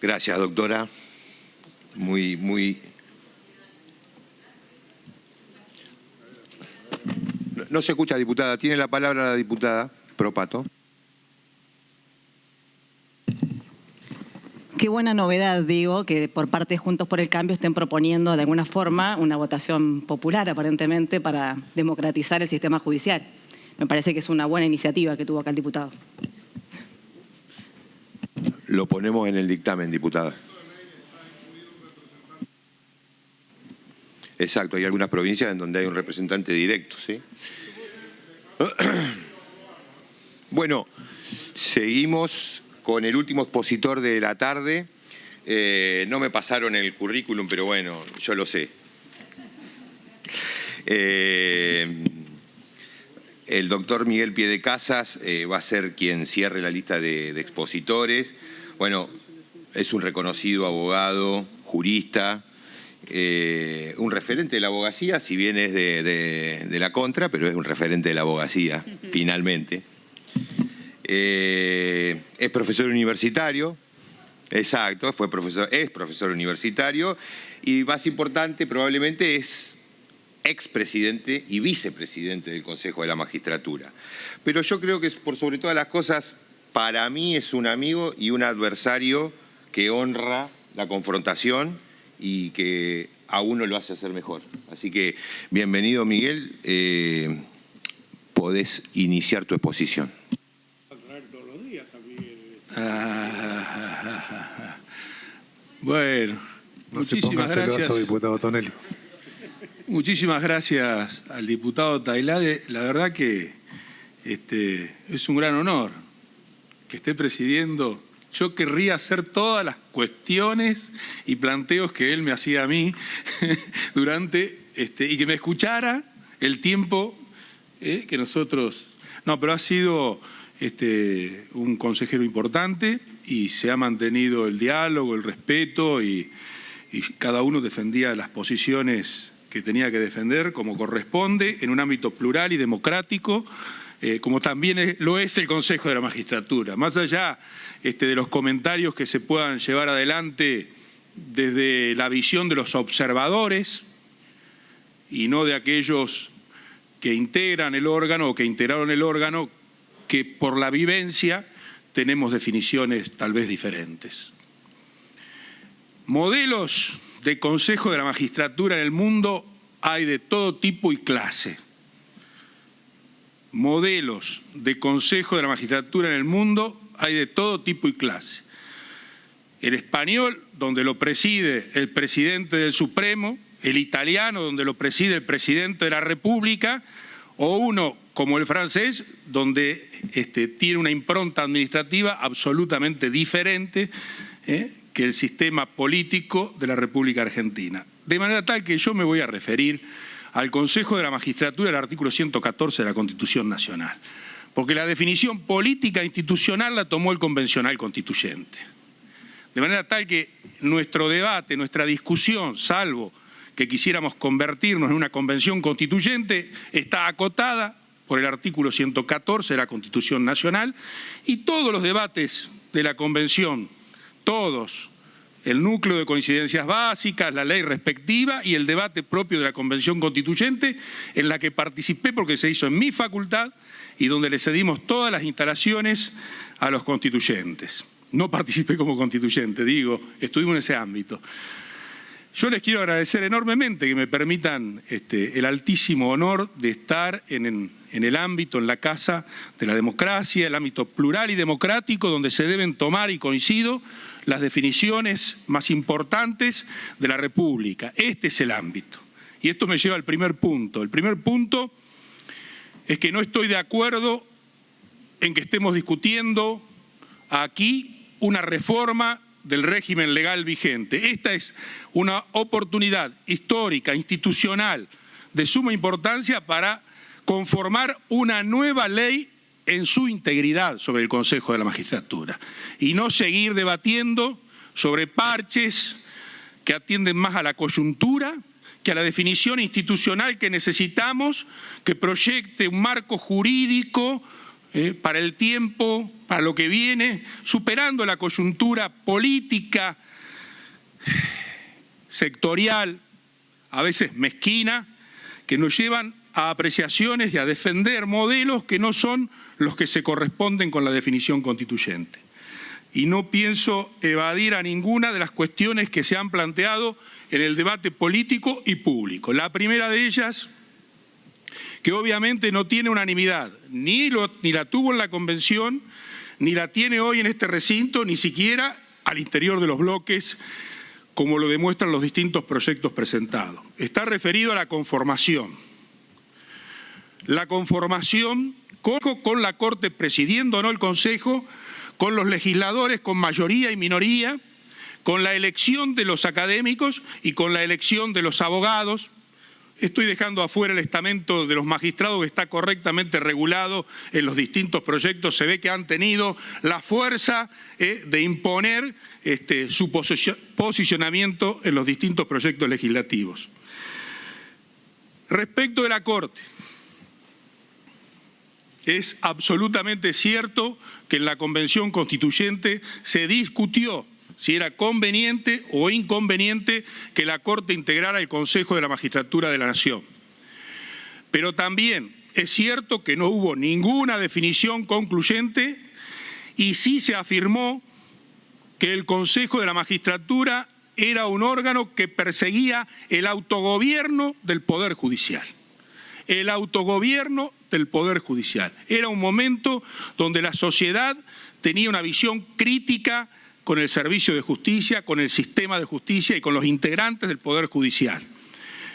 Gracias, doctora. No se escucha, diputada. Tiene la palabra la diputada Propato. Qué buena novedad, digo, que por parte de Juntos por el Cambio estén proponiendo de alguna forma una votación popular, aparentemente, para democratizar el sistema judicial. Me parece que es una buena iniciativa que tuvo acá el diputado. Lo ponemos en el dictamen, diputada. Exacto, hay algunas provincias en donde hay un representante directo, ¿sí? Bueno, seguimos con el último expositor de la tarde. No me pasaron el currículum, pero bueno, yo lo sé. El doctor Miguel Piedecasas va a ser quien cierre la lista de expositores. Bueno, es un reconocido abogado, jurista, un referente de la abogacía, si bien es de la contra, pero es un referente de la abogacía, finalmente. Es profesor universitario, exacto, es profesor universitario y más importante probablemente es expresidente y vicepresidente del Consejo de la Magistratura. Pero yo creo que por sobre todas las cosas, para mí es un amigo y un adversario que honra la confrontación y que a uno lo hace ser mejor. Así que bienvenido, Miguel, podés iniciar tu exposición. Bueno, muchísimas gracias, diputado Tonelli. Muchísimas gracias al diputado Tailade. La verdad que es un gran honor que esté presidiendo. Yo querría hacer todas las cuestiones y planteos que él me hacía a mí durante y que me escuchara el tiempo que nosotros. No, pero ha sido un consejero importante y se ha mantenido el diálogo, el respeto y cada uno defendía las posiciones que tenía que defender como corresponde en un ámbito plural y democrático, como también lo es el Consejo de la Magistratura. Más allá de los comentarios que se puedan llevar adelante desde la visión de los observadores y no de aquellos que integran el órgano o que integraron el órgano, que por la vivencia tenemos definiciones tal vez diferentes. Modelos de Consejo de la Magistratura en el mundo hay de todo tipo y clase. Modelos de Consejo de la Magistratura en el mundo hay de todo tipo y clase. El español, donde lo preside el presidente del Supremo, el italiano, donde lo preside el presidente de la República, o uno como el francés, donde tiene una impronta administrativa absolutamente diferente que el sistema político de la República Argentina. De manera tal que yo me voy a referir al Consejo de la Magistratura del artículo 114 de la Constitución Nacional. porque la definición política institucional la tomó el convencional constituyente. De manera tal que nuestro debate, nuestra discusión, salvo que quisiéramos convertirnos en una convención constituyente, está acotada por el artículo 114 de la Constitución Nacional, y todos los debates de la convención, todos, el núcleo de coincidencias básicas, la ley respectiva y el debate propio de la Convención Constituyente, en la que participé porque se hizo en mi facultad y donde le cedimos todas las instalaciones a los constituyentes. No participé como constituyente, digo, estuvimos en ese ámbito. Yo les quiero agradecer enormemente que me permitan el altísimo honor de estar en el ámbito, en la casa de la democracia, el ámbito plural y democrático, donde se deben tomar, y coincido, las definiciones más importantes de la República. Este es el ámbito. Y esto me lleva al primer punto. El primer punto es que no estoy de acuerdo en que estemos discutiendo aquí una reforma del régimen legal vigente. Esta es una oportunidad histórica, institucional, de suma importancia para conformar una nueva ley en su integridad sobre el Consejo de la Magistratura y no seguir debatiendo sobre parches que atienden más a la coyuntura que a la definición institucional que necesitamos, que proyecte un marco jurídico para el tiempo, para lo que viene, superando la coyuntura política, sectorial, a veces mezquina, que nos llevan a apreciaciones y a defender modelos que no son los que se corresponden con la definición constituyente. Y no pienso evadir a ninguna de las cuestiones que se han planteado en el debate político y público. La primera de ellas, que obviamente no tiene unanimidad, ni la tuvo en la Convención, ni la tiene hoy en este recinto, ni siquiera al interior de los bloques, como lo demuestran los distintos proyectos presentados. Está referido a la conformación. La conformación con la Corte presidiendo o no el Consejo, con los legisladores con mayoría y minoría, con la elección de los académicos y con la elección de los abogados. Estoy dejando afuera el estamento de los magistrados, que está correctamente regulado en los distintos proyectos. Se ve que han tenido la fuerza de imponer su posicionamiento en los distintos proyectos legislativos. Respecto de la Corte, es absolutamente cierto que en la Convención Constituyente se discutió si era conveniente o inconveniente que la Corte integrara el Consejo de la Magistratura de la Nación. Pero también es cierto que no hubo ninguna definición concluyente y sí se afirmó que el Consejo de la Magistratura era un órgano que perseguía el autogobierno del Poder Judicial. El autogobierno del Poder Judicial. Era un momento donde la sociedad tenía una visión crítica con el servicio de justicia, con el sistema de justicia y con los integrantes del Poder Judicial.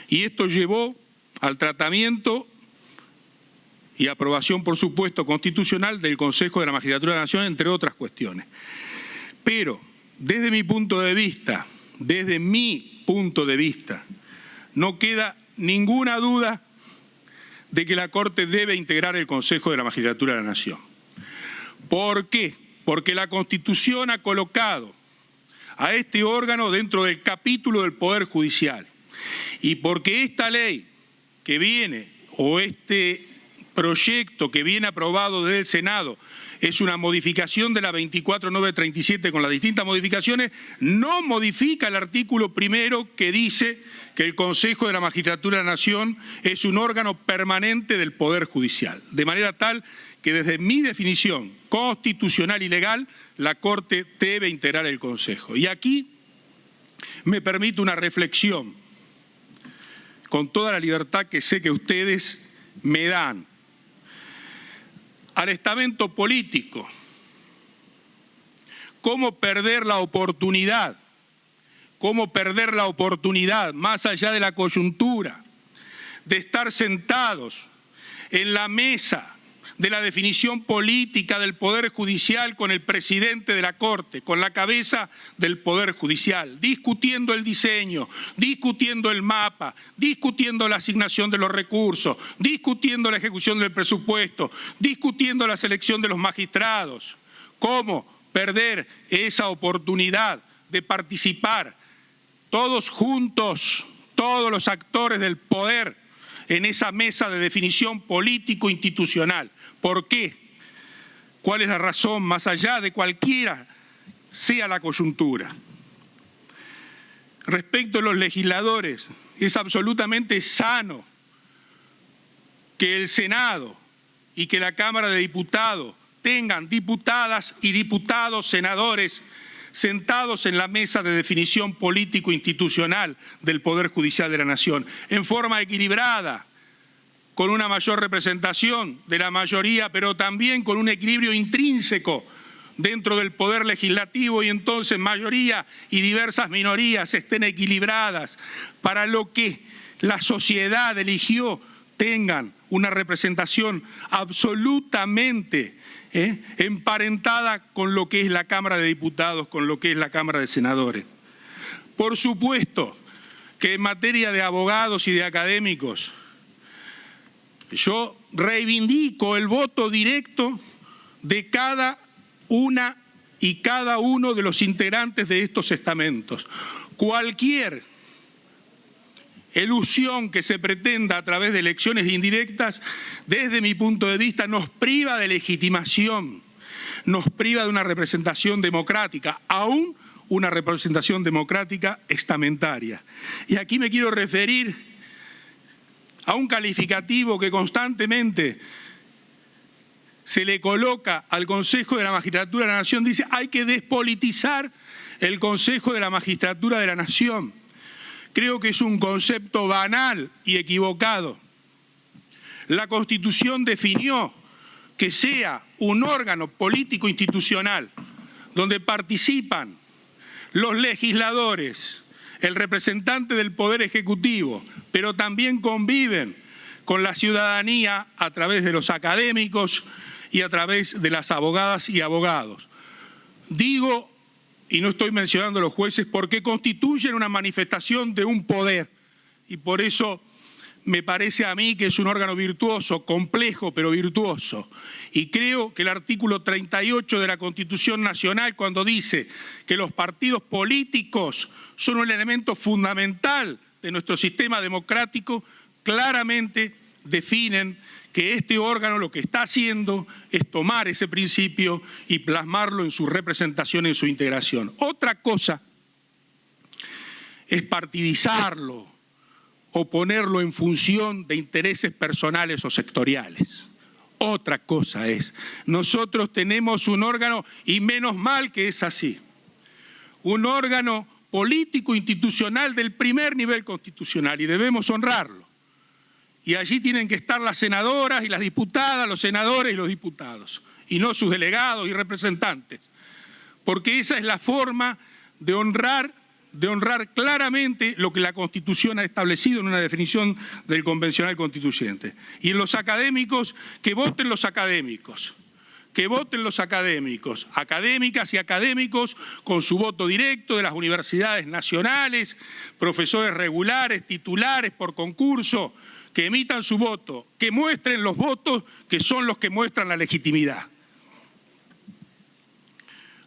Y esto llevó al tratamiento y aprobación, por supuesto, constitucional del Consejo de la Magistratura de la Nación, entre otras cuestiones. Pero, desde mi punto de vista, no queda ninguna duda de que la Corte debe integrar el Consejo de la Magistratura de la Nación. ¿Por qué? Porque la Constitución ha colocado a este órgano dentro del capítulo del Poder Judicial y porque esta ley que viene, o este proyecto que viene aprobado desde el Senado, es una modificación de la 24937 con las distintas modificaciones, no modifica el artículo primero que dice que el Consejo de la Magistratura de la Nación es un órgano permanente del Poder Judicial. De manera tal que desde mi definición constitucional y legal, la Corte debe integrar el Consejo. Y aquí me permito una reflexión, con toda la libertad que sé que ustedes me dan. Al estamento político, ¿cómo perder la oportunidad? ¿Cómo perder la oportunidad, más allá de la coyuntura, de estar sentados en la mesa de la definición política del Poder Judicial con el presidente de la Corte, con la cabeza del Poder Judicial, discutiendo el diseño, discutiendo el mapa, discutiendo la asignación de los recursos, discutiendo la ejecución del presupuesto, discutiendo la selección de los magistrados. ¿Cómo perder esa oportunidad de participar todos juntos, todos los actores del poder, en esa mesa de definición político-institucional? ¿Por qué? ¿Cuál es la razón, más allá de cualquiera sea la coyuntura? Respecto a los legisladores, es absolutamente sano que el Senado y que la Cámara de Diputados tengan diputadas y diputados senadores sentados en la mesa de definición político-institucional del Poder Judicial de la Nación, en forma equilibrada, con una mayor representación de la mayoría, pero también con un equilibrio intrínseco dentro del Poder Legislativo, y entonces mayoría y diversas minorías estén equilibradas para lo que la sociedad eligió, tengan una representación absolutamente emparentada con lo que es la Cámara de Diputados, con lo que es la Cámara de Senadores. Por supuesto que en materia de abogados y de académicos, yo reivindico el voto directo de cada una y cada uno de los integrantes de estos estamentos. Cualquier elusión que se pretenda a través de elecciones indirectas, desde mi punto de vista, nos priva de legitimación, nos priva de una representación democrática, aún una representación democrática estamentaria. Y aquí me quiero referir a un calificativo que constantemente se le coloca al Consejo de la Magistratura de la Nación. Dice, hay que despolitizar el Consejo de la Magistratura de la Nación. Creo que es un concepto banal y equivocado. La Constitución definió que sea un órgano político institucional donde participan los legisladores, el representante del Poder Ejecutivo, pero también conviven con la ciudadanía a través de los académicos y a través de las abogadas y abogados. Digo, y no estoy mencionando a los jueces, porque constituyen una manifestación de un poder, y por eso me parece a mí que es un órgano virtuoso, complejo pero virtuoso. Y creo que el artículo 38 de la Constitución Nacional, cuando dice que los partidos políticos son un elemento fundamental de nuestro sistema democrático, claramente definen que este órgano lo que está haciendo es tomar ese principio y plasmarlo en su representación, en su integración. Otra cosa es partidizarlo o ponerlo en función de intereses personales o sectoriales. Otra cosa es, nosotros tenemos un órgano, y menos mal que es así, un órgano político institucional del primer nivel constitucional, y debemos honrarlo. Y allí tienen que estar las senadoras y las diputadas, los senadores y los diputados, y no sus delegados y representantes, porque esa es la forma de honrar claramente lo que la Constitución ha establecido en una definición del convencional constituyente. Y en los académicos, que voten los académicos, que voten los académicos, académicas y académicos con su voto directo de las universidades nacionales, profesores regulares, titulares por concurso, que emitan su voto, que muestren los votos que son los que muestran la legitimidad.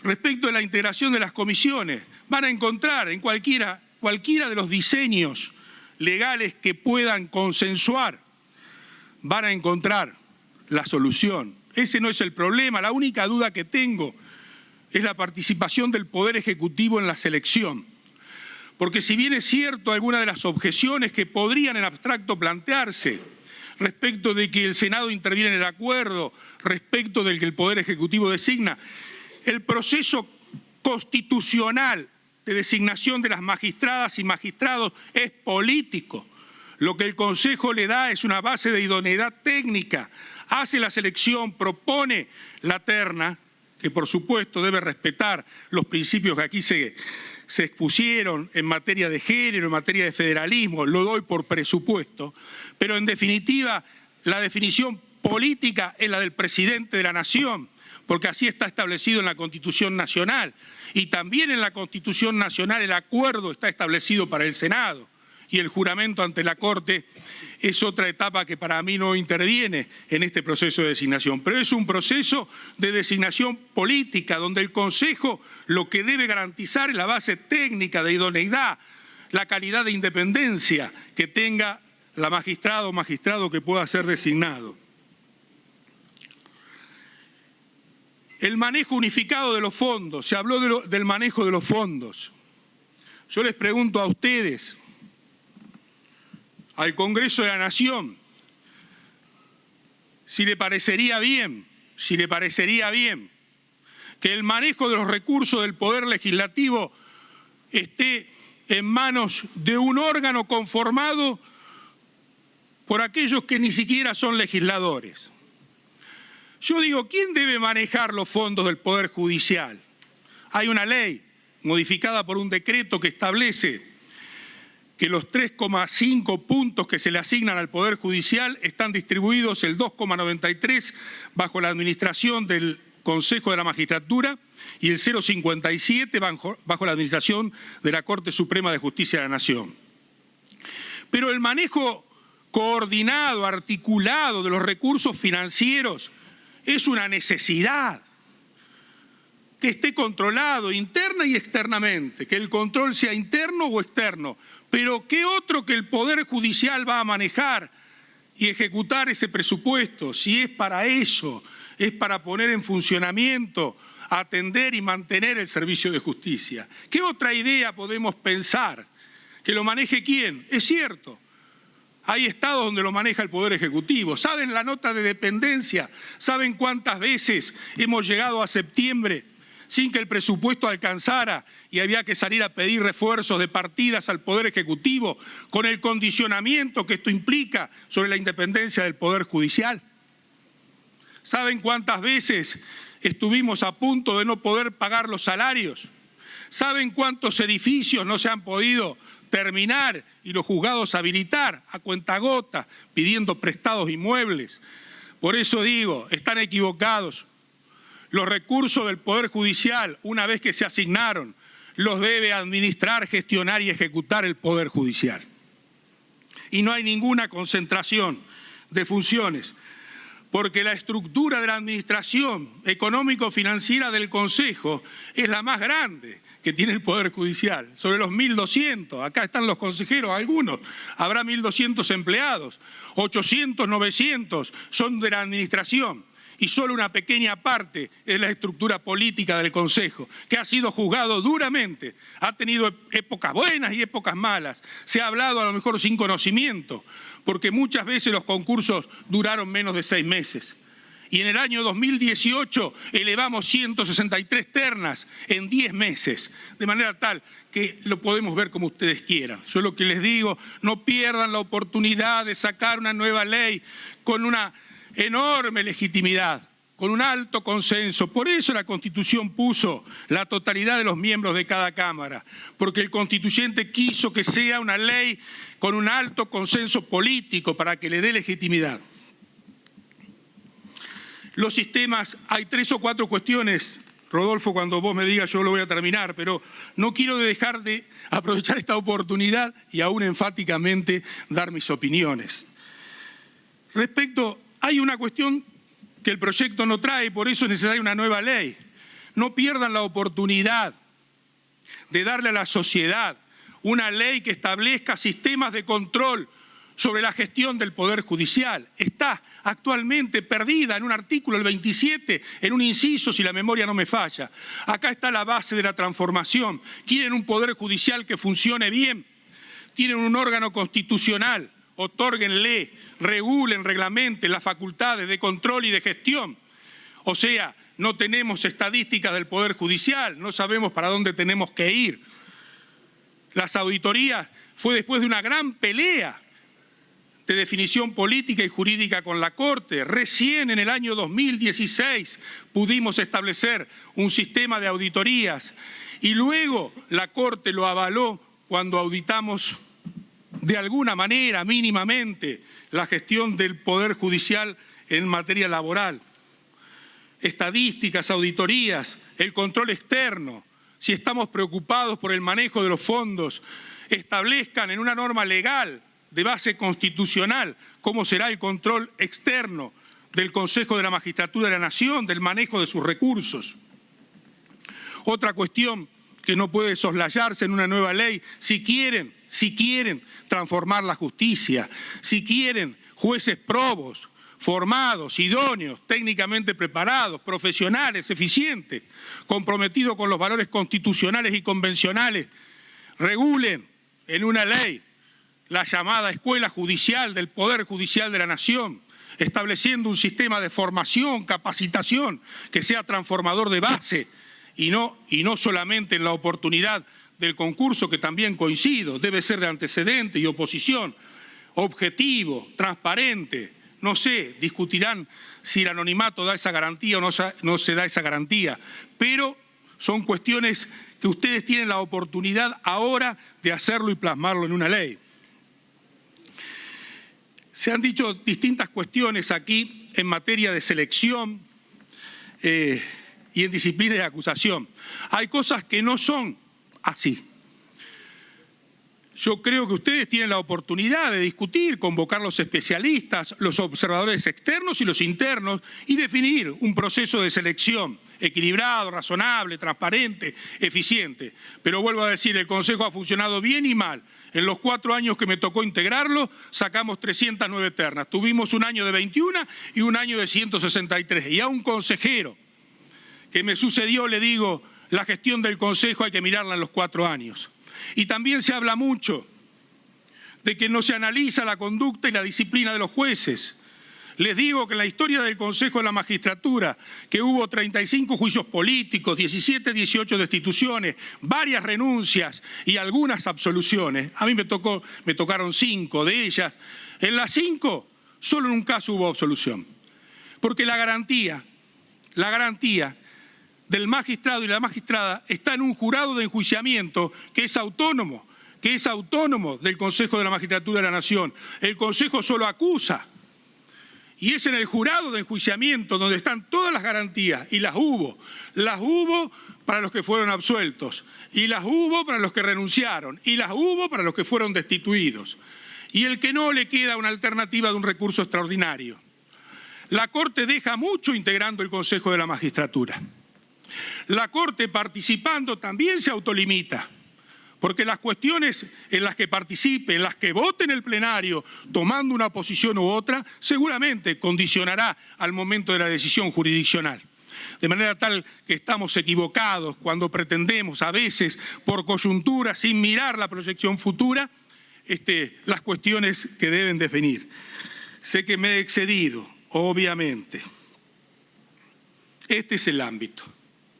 Respecto a la integración de las comisiones, van a encontrar en cualquiera de los diseños legales que puedan consensuar, van a encontrar la solución. Ese no es el problema. La única duda que tengo es la participación del Poder Ejecutivo en la selección. Porque si bien es cierto algunas de las objeciones que podrían en abstracto plantearse respecto de que el Senado interviene en el acuerdo, respecto del que el Poder Ejecutivo designa, el proceso constitucional de designación de las magistradas y magistrados es político. Lo que el Consejo le da es una base de idoneidad técnica, hace la selección, propone la terna, que por supuesto debe respetar los principios que aquí se expusieron en materia de género, en materia de federalismo, lo doy por presupuesto, pero en definitiva la definición política es la del presidente de la Nación, porque así está establecido en la Constitución Nacional. Y también en la Constitución Nacional el acuerdo está establecido para el Senado. Y el juramento ante la Corte es otra etapa que para mí no interviene en este proceso de designación. Pero es un proceso de designación política, donde el Consejo lo que debe garantizar es la base técnica de idoneidad, la calidad de independencia que tenga la magistrada o magistrado que pueda ser designado. El manejo unificado de los fondos, se habló del manejo de los fondos. Yo les pregunto a ustedes, al Congreso de la Nación, si le parecería bien que el manejo de los recursos del Poder Legislativo esté en manos de un órgano conformado por aquellos que ni siquiera son legisladores. Yo digo, ¿quién debe manejar los fondos del Poder Judicial? Hay una ley modificada por un decreto que establece que los 3,5 puntos que se le asignan al Poder Judicial están distribuidos el 2,93 bajo la administración del Consejo de la Magistratura y el 0,57 bajo la administración de la Corte Suprema de Justicia de la Nación. Pero el manejo coordinado, articulado de los recursos financieros es una necesidad. Que esté controlado interna y externamente, que el control sea interno o externo. Pero ¿qué otro que el Poder Judicial va a manejar y ejecutar ese presupuesto? Si es para eso, es para poner en funcionamiento, atender y mantener el servicio de justicia. ¿Qué otra idea podemos pensar? ¿Que lo maneje quién? Es cierto, hay estados donde lo maneja el Poder Ejecutivo. ¿Saben la nota de dependencia? ¿Saben cuántas veces hemos llegado a septiembre sin que el presupuesto alcanzara y había que salir a pedir refuerzos de partidas al Poder Ejecutivo con el condicionamiento que esto implica sobre la independencia del Poder Judicial? ¿Saben cuántas veces estuvimos a punto de no poder pagar los salarios? ¿Saben cuántos edificios no se han podido terminar y los juzgados habilitar a cuentagotas pidiendo prestados inmuebles? Por eso digo, están equivocados. Los recursos del Poder Judicial, una vez que se asignaron, los debe administrar, gestionar y ejecutar el Poder Judicial. Y no hay ninguna concentración de funciones, porque la estructura de la administración económico-financiera del Consejo es la más grande que tiene el Poder Judicial, sobre los 1.200, acá están los consejeros, algunos, habrá 1.200 empleados, 800, 900 son de la administración. Y solo una pequeña parte es la estructura política del Consejo, que ha sido juzgado duramente, ha tenido épocas buenas y épocas malas, se ha hablado a lo mejor sin conocimiento, porque muchas veces los concursos duraron menos de 6 meses. Y en el año 2018 elevamos 163 ternas en 10 meses, de manera tal que lo podemos ver como ustedes quieran. Yo lo que les digo, no pierdan la oportunidad de sacar una nueva ley con una enorme legitimidad, con un alto consenso. Por eso la Constitución puso la totalidad de los miembros de cada Cámara, porque el constituyente quiso que sea una ley con un alto consenso político para que le dé legitimidad. Los sistemas, hay 3 o 4 cuestiones, Rodolfo, cuando vos me digas yo lo voy a terminar, pero no quiero dejar de aprovechar esta oportunidad y aún enfáticamente dar mis opiniones. Hay una cuestión que el proyecto no trae, por eso es necesaria una nueva ley. No pierdan la oportunidad de darle a la sociedad una ley que establezca sistemas de control sobre la gestión del Poder Judicial. Está actualmente perdida en un artículo, el 27, en un inciso, si la memoria no me falla. Acá está la base de la transformación. Quieren un Poder Judicial que funcione bien. Tienen un órgano constitucional. Otórguenle, regulen, reglamenten las facultades de control y de gestión. O sea, no tenemos estadísticas del Poder Judicial, no sabemos para dónde tenemos que ir. Las auditorías fue después de una gran pelea de definición política y jurídica con la Corte. Recién en el año 2016 pudimos establecer un sistema de auditorías y luego la Corte lo avaló cuando auditamos de alguna manera, mínimamente, la gestión del Poder Judicial en materia laboral, estadísticas, auditorías, el control externo, si estamos preocupados por el manejo de los fondos, establezcan en una norma legal de base constitucional cómo será el control externo del Consejo de la Magistratura de la Nación, del manejo de sus recursos. Otra cuestión que no puede soslayarse en una nueva ley, si quieren transformar la justicia, si quieren jueces probos, formados, idóneos, técnicamente preparados, profesionales, eficientes, comprometidos con los valores constitucionales y convencionales, regulen en una ley la llamada escuela judicial del Poder Judicial de la Nación, estableciendo un sistema de formación, capacitación, que sea transformador de base y no solamente en la oportunidad del concurso, que también coincido, debe ser de antecedente y oposición, objetivo, transparente. No sé, discutirán si el anonimato da esa garantía o no se da esa garantía, pero son cuestiones que ustedes tienen la oportunidad ahora de hacerlo y plasmarlo en una ley. Se han dicho distintas cuestiones aquí en materia de selección y en disciplina de acusación. Hay cosas que no son así. Yo creo que ustedes tienen la oportunidad de discutir, convocar los especialistas, los observadores externos y los internos y definir un proceso de selección equilibrado, razonable, transparente, eficiente. Pero vuelvo a decir, el Consejo ha funcionado bien y mal. En los 4 años que me tocó integrarlo, sacamos 309 ternas. Tuvimos un año de 21 y un año de 163. Y a un consejero que me sucedió le digo, la gestión del Consejo hay que mirarla en los 4 años. Y también se habla mucho de que no se analiza la conducta y la disciplina de los jueces. Les digo que en la historia del Consejo de la Magistratura, que hubo 35 juicios políticos, 17, 18 destituciones, varias renuncias y algunas absoluciones, a mí me tocaron 5 de ellas, en las 5 solo en un caso hubo absolución. Porque la garantía del magistrado y la magistrada está en un jurado de enjuiciamiento que es autónomo del Consejo de la Magistratura de la Nación. El Consejo solo acusa. Y es en el jurado de enjuiciamiento donde están todas las garantías, y las hubo para los que fueron absueltos, y las hubo para los que renunciaron, y las hubo para los que fueron destituidos. Y el que no, le queda una alternativa de un recurso extraordinario. La Corte deja mucho integrando el Consejo de la Magistratura. La Corte participando también se autolimita, porque las cuestiones en las que participe, en las que vote en el plenario, tomando una posición u otra, seguramente condicionará al momento de la decisión jurisdiccional. De manera tal que estamos equivocados cuando pretendemos, a veces por coyuntura, sin mirar la proyección futura, las cuestiones que deben definir. Sé que me he excedido, obviamente. Este es el ámbito.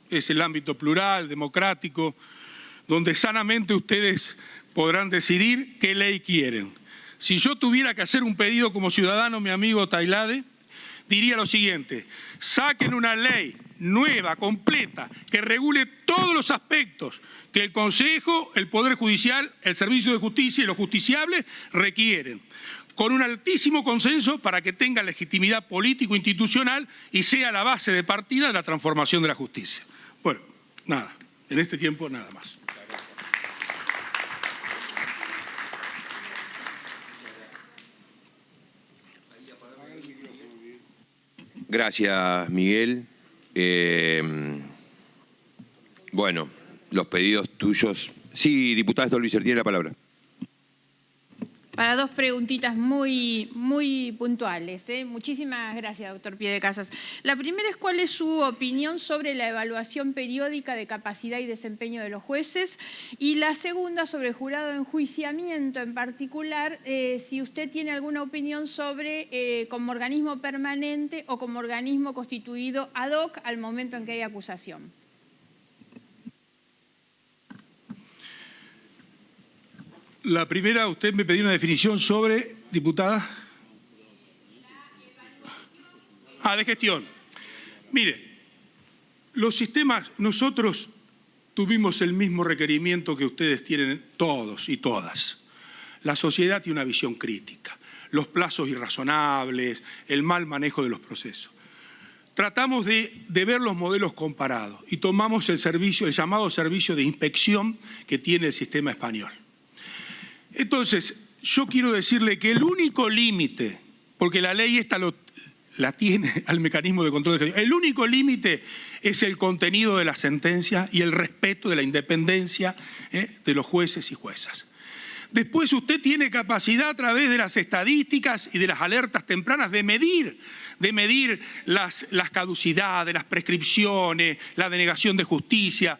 Es el ámbito plural, democrático, donde sanamente ustedes podrán decidir qué ley quieren. Si yo tuviera que hacer un pedido como ciudadano, mi amigo Tailade, diría lo siguiente: saquen una ley nueva, completa, que regule todos los aspectos que el Consejo, el Poder Judicial, el Servicio de Justicia y los justiciables requieren, con un altísimo consenso para que tenga legitimidad político-institucional y sea la base de partida de la transformación de la justicia. Bueno, nada, en este tiempo nada más. Gracias, Miguel. Bueno, los pedidos tuyos. Sí, diputada Stolbizer, tiene la palabra. Para 2 preguntitas muy puntuales. Muchísimas gracias, doctor Piedecasas. La primera es cuál es su opinión sobre la evaluación periódica de capacidad y desempeño de los jueces. Y la segunda sobre el jurado de enjuiciamiento en particular, si usted tiene alguna opinión sobre como organismo permanente o como organismo constituido ad hoc al momento en que hay acusación. La primera, usted me pidió una definición sobre, diputada. De gestión. Mire, los sistemas, nosotros tuvimos el mismo requerimiento que ustedes tienen todos y todas. La sociedad tiene una visión crítica. los plazos irrazonables, el mal manejo de los procesos. Tratamos de ver los modelos comparados y tomamos el llamado servicio de inspección que tiene el sistema español. Entonces, yo quiero decirle que el único límite, porque la ley esta la tiene al mecanismo de control de gestión, el único límite es el contenido de la sentencia y el respeto de la independencia de los jueces y juezas. Después usted tiene capacidad a través de las estadísticas y de las alertas tempranas de medir las caducidades, las prescripciones, la denegación de justicia.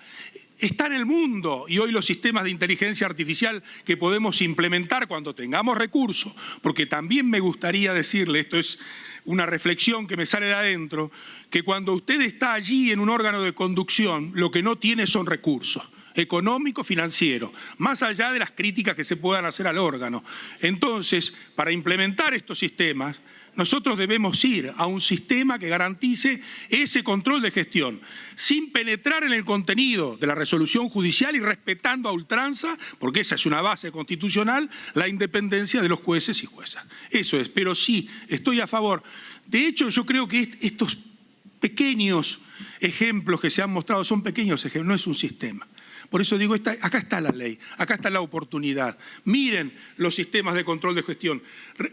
Está en el mundo y hoy los sistemas de inteligencia artificial que podemos implementar cuando tengamos recursos, porque también me gustaría decirle, esto es una reflexión que me sale de adentro, que cuando usted está allí en un órgano de conducción, lo que no tiene son recursos económico, financiero, más allá de las críticas que se puedan hacer al órgano. Entonces, para implementar estos sistemas, nosotros debemos ir a un sistema que garantice ese control de gestión, sin penetrar en el contenido de la resolución judicial y respetando a ultranza, porque esa es una base constitucional, la independencia de los jueces y juezas. Eso es, pero sí, estoy a favor. De hecho, yo creo que estos pequeños ejemplos que se han mostrado son pequeños ejemplos, no es un sistema. Por eso digo, acá está la ley, acá está la oportunidad. Miren los sistemas de control de gestión.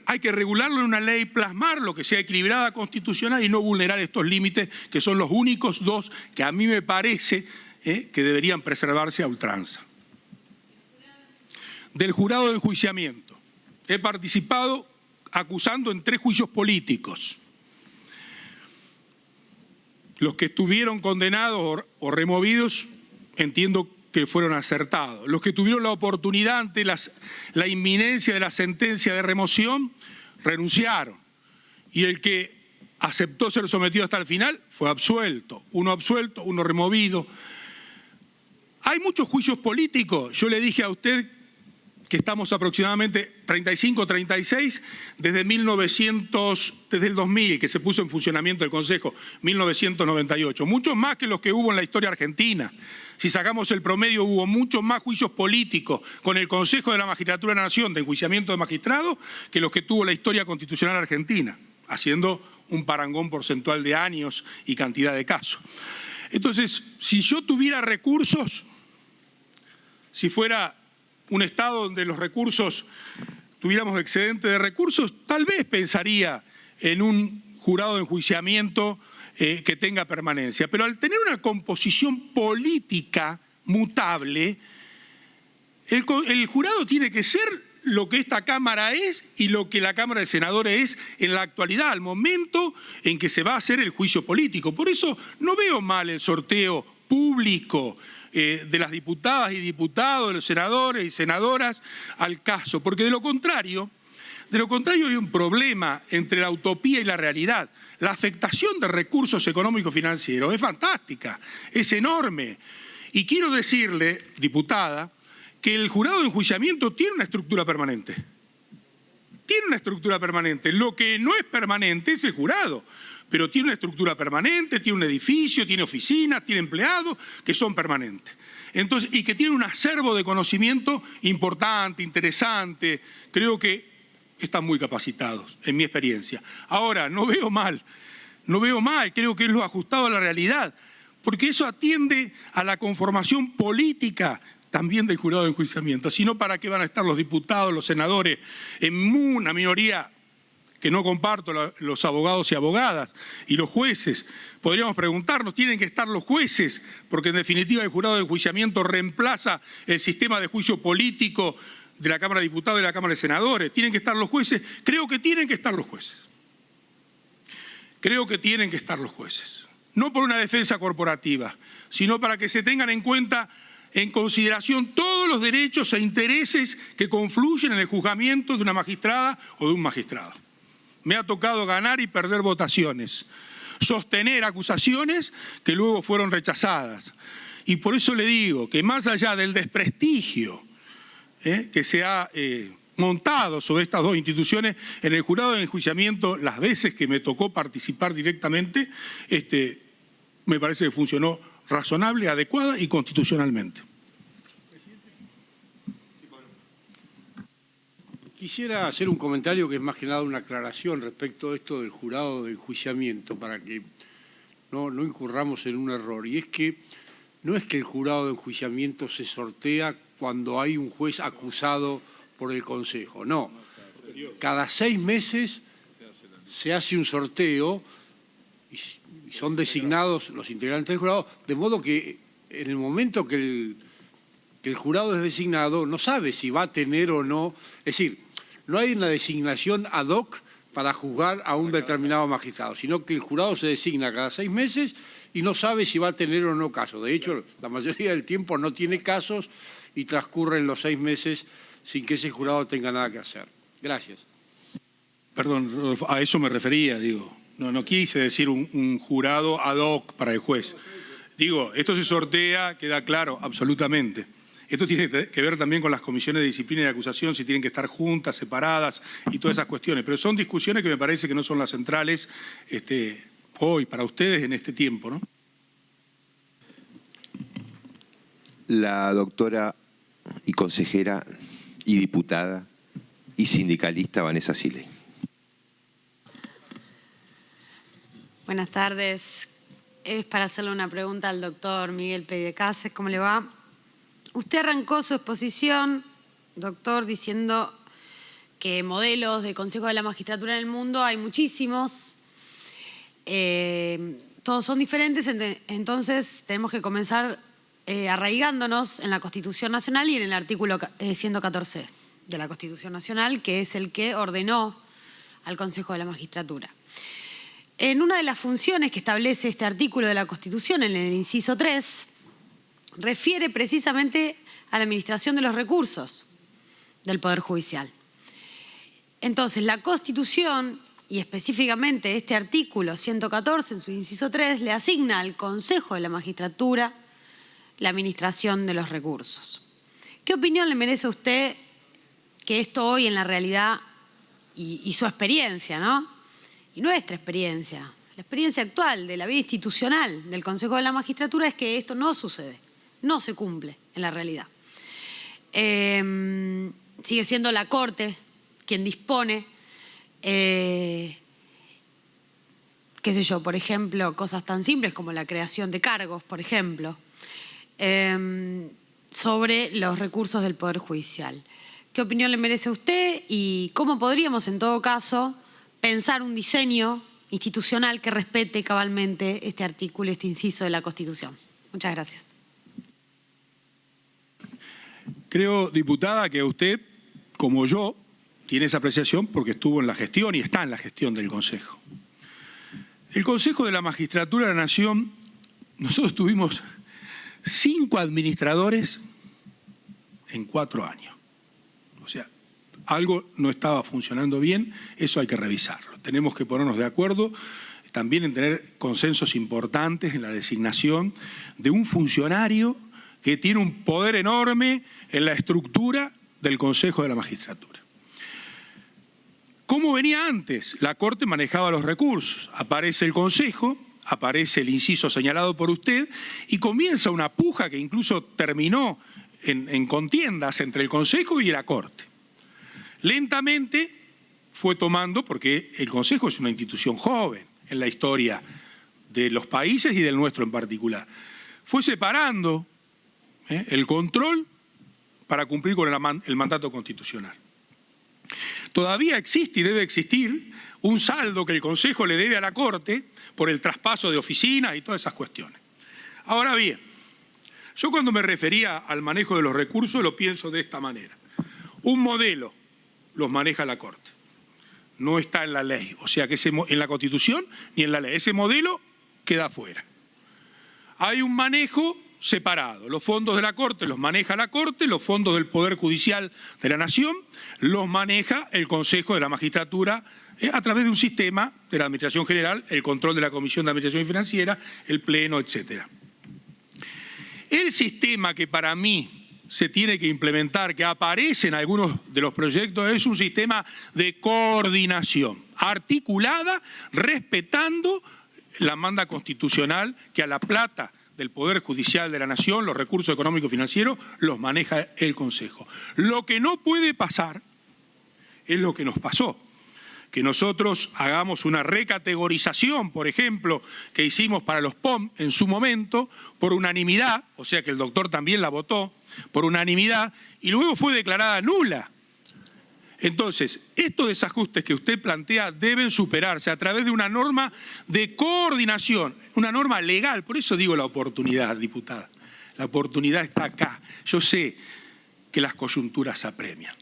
Hay que regularlo en una ley, plasmarlo, que sea equilibrada, constitucional y no vulnerar estos límites, que son los únicos dos que a mí me parece que deberían preservarse a ultranza. Del jurado de enjuiciamiento. He participado acusando en 3 juicios políticos. Los que estuvieron condenados o removidos, entiendo que fueron acertados. Los que tuvieron la oportunidad ante la inminencia de la sentencia de remoción, renunciaron. Y el que aceptó ser sometido hasta el final fue absuelto, uno removido. Hay muchos juicios políticos. Yo le dije a usted que estamos aproximadamente 35, 36, desde el 2000, que se puso en funcionamiento el Consejo, 1998. Muchos más que los que hubo en la historia argentina. Si sacamos el promedio, hubo muchos más juicios políticos con el Consejo de la Magistratura de la Nación de enjuiciamiento de magistrados que los que tuvo la historia constitucional argentina, haciendo un parangón porcentual de años y cantidad de casos. Entonces, si yo tuviera recursos, si fuera un Estado donde los recursos, tuviéramos excedente de recursos, tal vez pensaría en un jurado de enjuiciamiento que tenga permanencia. Pero al tener una composición política mutable, el jurado tiene que ser lo que esta Cámara es y lo que la Cámara de Senadores es en la actualidad, al momento en que se va a hacer el juicio político. Por eso no veo mal el sorteo público de las diputadas y diputados, de los senadores y senadoras al caso, porque de lo contrario hay un problema entre la utopía y la realidad. La afectación de recursos económicos financieros es fantástica, es enorme. Y quiero decirle, diputada, que el jurado de enjuiciamiento tiene una estructura permanente. Tiene una estructura permanente. Lo que no es permanente es el jurado. Pero tiene una estructura permanente, tiene un edificio, tiene oficinas, tiene empleados que son permanentes. Entonces, y que tiene un acervo de conocimiento importante, interesante. Creo que están muy capacitados, en mi experiencia. Ahora, no veo mal, creo que es lo ajustado a la realidad, porque eso atiende a la conformación política también del jurado de enjuiciamiento. Si no, ¿para qué van a estar los diputados, los senadores, en una minoría que no comparto, los abogados y abogadas y los jueces? Podríamos preguntarnos, ¿tienen que estar los jueces? Porque en definitiva el jurado de enjuiciamiento reemplaza el sistema de juicio político de la Cámara de Diputados y de la Cámara de Senadores. ¿Tienen que estar los jueces? Creo que tienen que estar los jueces. Creo que tienen que estar los jueces. No por una defensa corporativa, sino para que se tengan en cuenta, en consideración, todos los derechos e intereses que confluyen en el juzgamiento de una magistrada o de un magistrado. Me ha tocado ganar y perder votaciones, sostener acusaciones que luego fueron rechazadas. Y por eso le digo que más allá del desprestigio que se ha montado sobre estas dos instituciones, en el jurado de enjuiciamiento, las veces que me tocó participar directamente, me parece que funcionó razonable, adecuada y constitucionalmente. Quisiera hacer un comentario que es más que nada una aclaración respecto a esto del jurado de enjuiciamiento, para que no incurramos en un error. Y es que no es que el jurado de enjuiciamiento se sortea cuando hay un juez acusado por el Consejo, no. Cada 6 meses se hace un sorteo y son designados los integrantes del jurado, de modo que en el momento que el jurado es designado no sabe si va a tener o no, es decir, no hay una designación ad hoc para juzgar a un determinado magistrado, sino que el jurado se designa cada 6 meses y no sabe si va a tener o no casos. De hecho, la mayoría del tiempo no tiene casos y transcurren los 6 meses sin que ese jurado tenga nada que hacer. Gracias. Perdón, Rodolfo, a eso me refería, digo. No quise decir un jurado ad hoc para el juez. Digo, esto se sortea, queda claro, absolutamente. Esto tiene que ver también con las comisiones de disciplina y de acusación, si tienen que estar juntas, separadas y todas esas cuestiones. Pero son discusiones que me parece que no son las centrales hoy para ustedes en este tiempo, ¿no? La doctora y consejera y diputada y sindicalista Vanessa Siley. Buenas tardes. Es para hacerle una pregunta al doctor Miguel Pellecases. ¿Cómo le va? Usted arrancó su exposición, doctor, diciendo que modelos de Consejo de la Magistratura en el mundo hay muchísimos. Todos son diferentes, entonces tenemos que comenzar arraigándonos en la Constitución Nacional y en el artículo 114 de la Constitución Nacional, que es el que ordenó al Consejo de la Magistratura. En una de las funciones que establece este artículo de la Constitución, en el inciso 3, refiere precisamente a la administración de los recursos del Poder Judicial. Entonces, la Constitución, y específicamente este artículo 114, en su inciso 3, le asigna al Consejo de la Magistratura la administración de los recursos. ¿Qué opinión le merece a usted que esto hoy en la realidad y su experiencia, ¿no? Y nuestra experiencia, la experiencia actual de la vida institucional del Consejo de la Magistratura es que esto no sucede, no se cumple en la realidad. Sigue siendo la Corte quien dispone, qué sé yo, por ejemplo, cosas tan simples como la creación de cargos, por ejemplo, sobre los recursos del Poder Judicial. ¿Qué opinión le merece a usted y cómo podríamos, en todo caso, pensar un diseño institucional que respete cabalmente este artículo, este inciso de la Constitución? Muchas gracias. Creo, diputada, que usted, como yo, tiene esa apreciación porque estuvo en la gestión y está en la gestión del Consejo. El Consejo de la Magistratura de la Nación, nosotros tuvimos 5 administradores en 4 años. O sea, algo no estaba funcionando bien, eso hay que revisarlo. Tenemos que ponernos de acuerdo también en tener consensos importantes en la designación de un funcionario que tiene un poder enorme en la estructura del Consejo de la Magistratura. ¿Cómo venía antes? La Corte manejaba los recursos. Aparece el Consejo, aparece el inciso señalado por usted y comienza una puja que incluso terminó en contiendas entre el Consejo y la Corte. Lentamente fue tomando, porque el Consejo es una institución joven en la historia de los países y del nuestro en particular, fue separando el control para cumplir con el mandato constitucional. Todavía existe y debe existir un saldo que el Consejo le debe a la Corte por el traspaso de oficinas y todas esas cuestiones. Ahora bien, yo cuando me refería al manejo de los recursos lo pienso de esta manera. Un modelo los maneja la Corte, no está en la ley, o sea que en la Constitución ni en la ley. Ese modelo queda afuera. Hay un manejo separado. Los fondos de la Corte los maneja la Corte, los fondos del Poder Judicial de la Nación los maneja el Consejo de la Magistratura a través de un sistema de la Administración General, el control de la Comisión de Administración Financiera, el Pleno, etcétera. El sistema que para mí se tiene que implementar, que aparece en algunos de los proyectos, es un sistema de coordinación articulada, respetando la manda constitucional que a la plata del Poder Judicial de la Nación, los recursos económicos y financieros, los maneja el Consejo. Lo que no puede pasar es lo que nos pasó. Que nosotros hagamos una recategorización, por ejemplo, que hicimos para los POM en su momento, por unanimidad, o sea que el doctor también la votó, por unanimidad, y luego fue declarada nula. Entonces, estos desajustes que usted plantea deben superarse a través de una norma de coordinación, una norma legal. Por eso digo la oportunidad, diputada. La oportunidad está acá. Yo sé que las coyunturas apremian.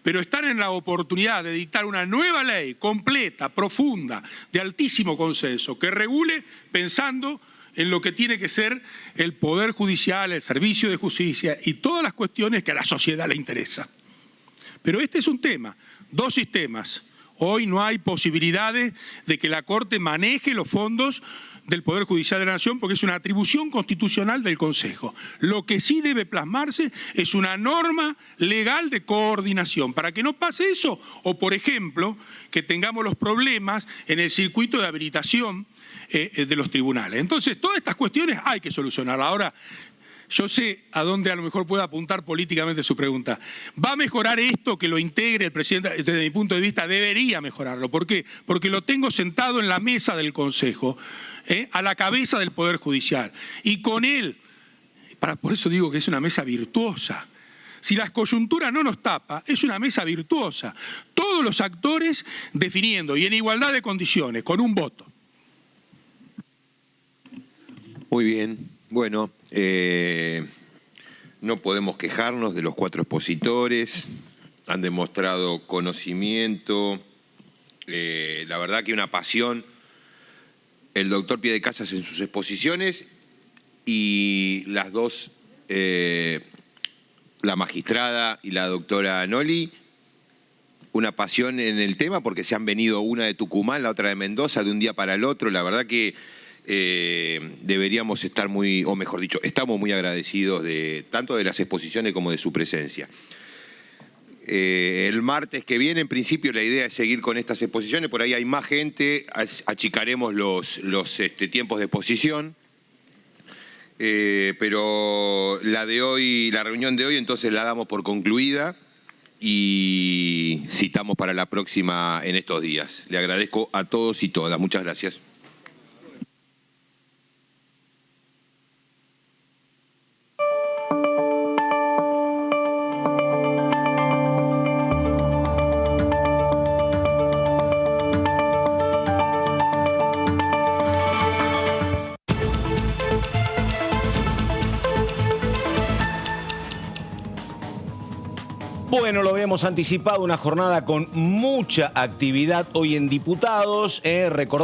Pero están en la oportunidad de dictar una nueva ley completa, profunda, de altísimo consenso, que regule pensando en lo que tiene que ser el Poder Judicial, el servicio de justicia y todas las cuestiones que a la sociedad le interesan. Pero este es un tema, dos sistemas. Hoy no hay posibilidades de que la Corte maneje los fondos del Poder Judicial de la Nación porque es una atribución constitucional del Consejo. Lo que sí debe plasmarse es una norma legal de coordinación para que no pase eso o, por ejemplo, que tengamos los problemas en el circuito de habilitación de los tribunales. Entonces, todas estas cuestiones hay que solucionarlas. Ahora, yo sé a dónde a lo mejor puede apuntar políticamente su pregunta. ¿Va a mejorar esto que lo integre el presidente? Desde mi punto de vista, debería mejorarlo. ¿Por qué? Porque lo tengo sentado en la mesa del Consejo, a la cabeza del Poder Judicial. Y con él, por eso digo que es una mesa virtuosa. Si las coyunturas no nos tapa, es una mesa virtuosa. Todos los actores definiendo y en igualdad de condiciones, con un voto. Muy bien. Bueno, no podemos quejarnos de los 4 expositores, han demostrado conocimiento, la verdad que una pasión, el doctor Piedecasas en sus exposiciones y las dos, la magistrada y la doctora Noli, una pasión en el tema porque se han venido una de Tucumán, la otra de Mendoza, de un día para el otro, la verdad que deberíamos estar muy, o mejor dicho, estamos muy agradecidos tanto de las exposiciones como de su presencia. El martes que viene, en principio, la idea es seguir con estas exposiciones, por ahí hay más gente, achicaremos los tiempos de exposición, pero la reunión de hoy entonces la damos por concluida y citamos para la próxima en estos días. Le agradezco a todos y todas. Muchas gracias. Bueno, lo habíamos anticipado, una jornada con mucha actividad hoy en diputados. Recordamos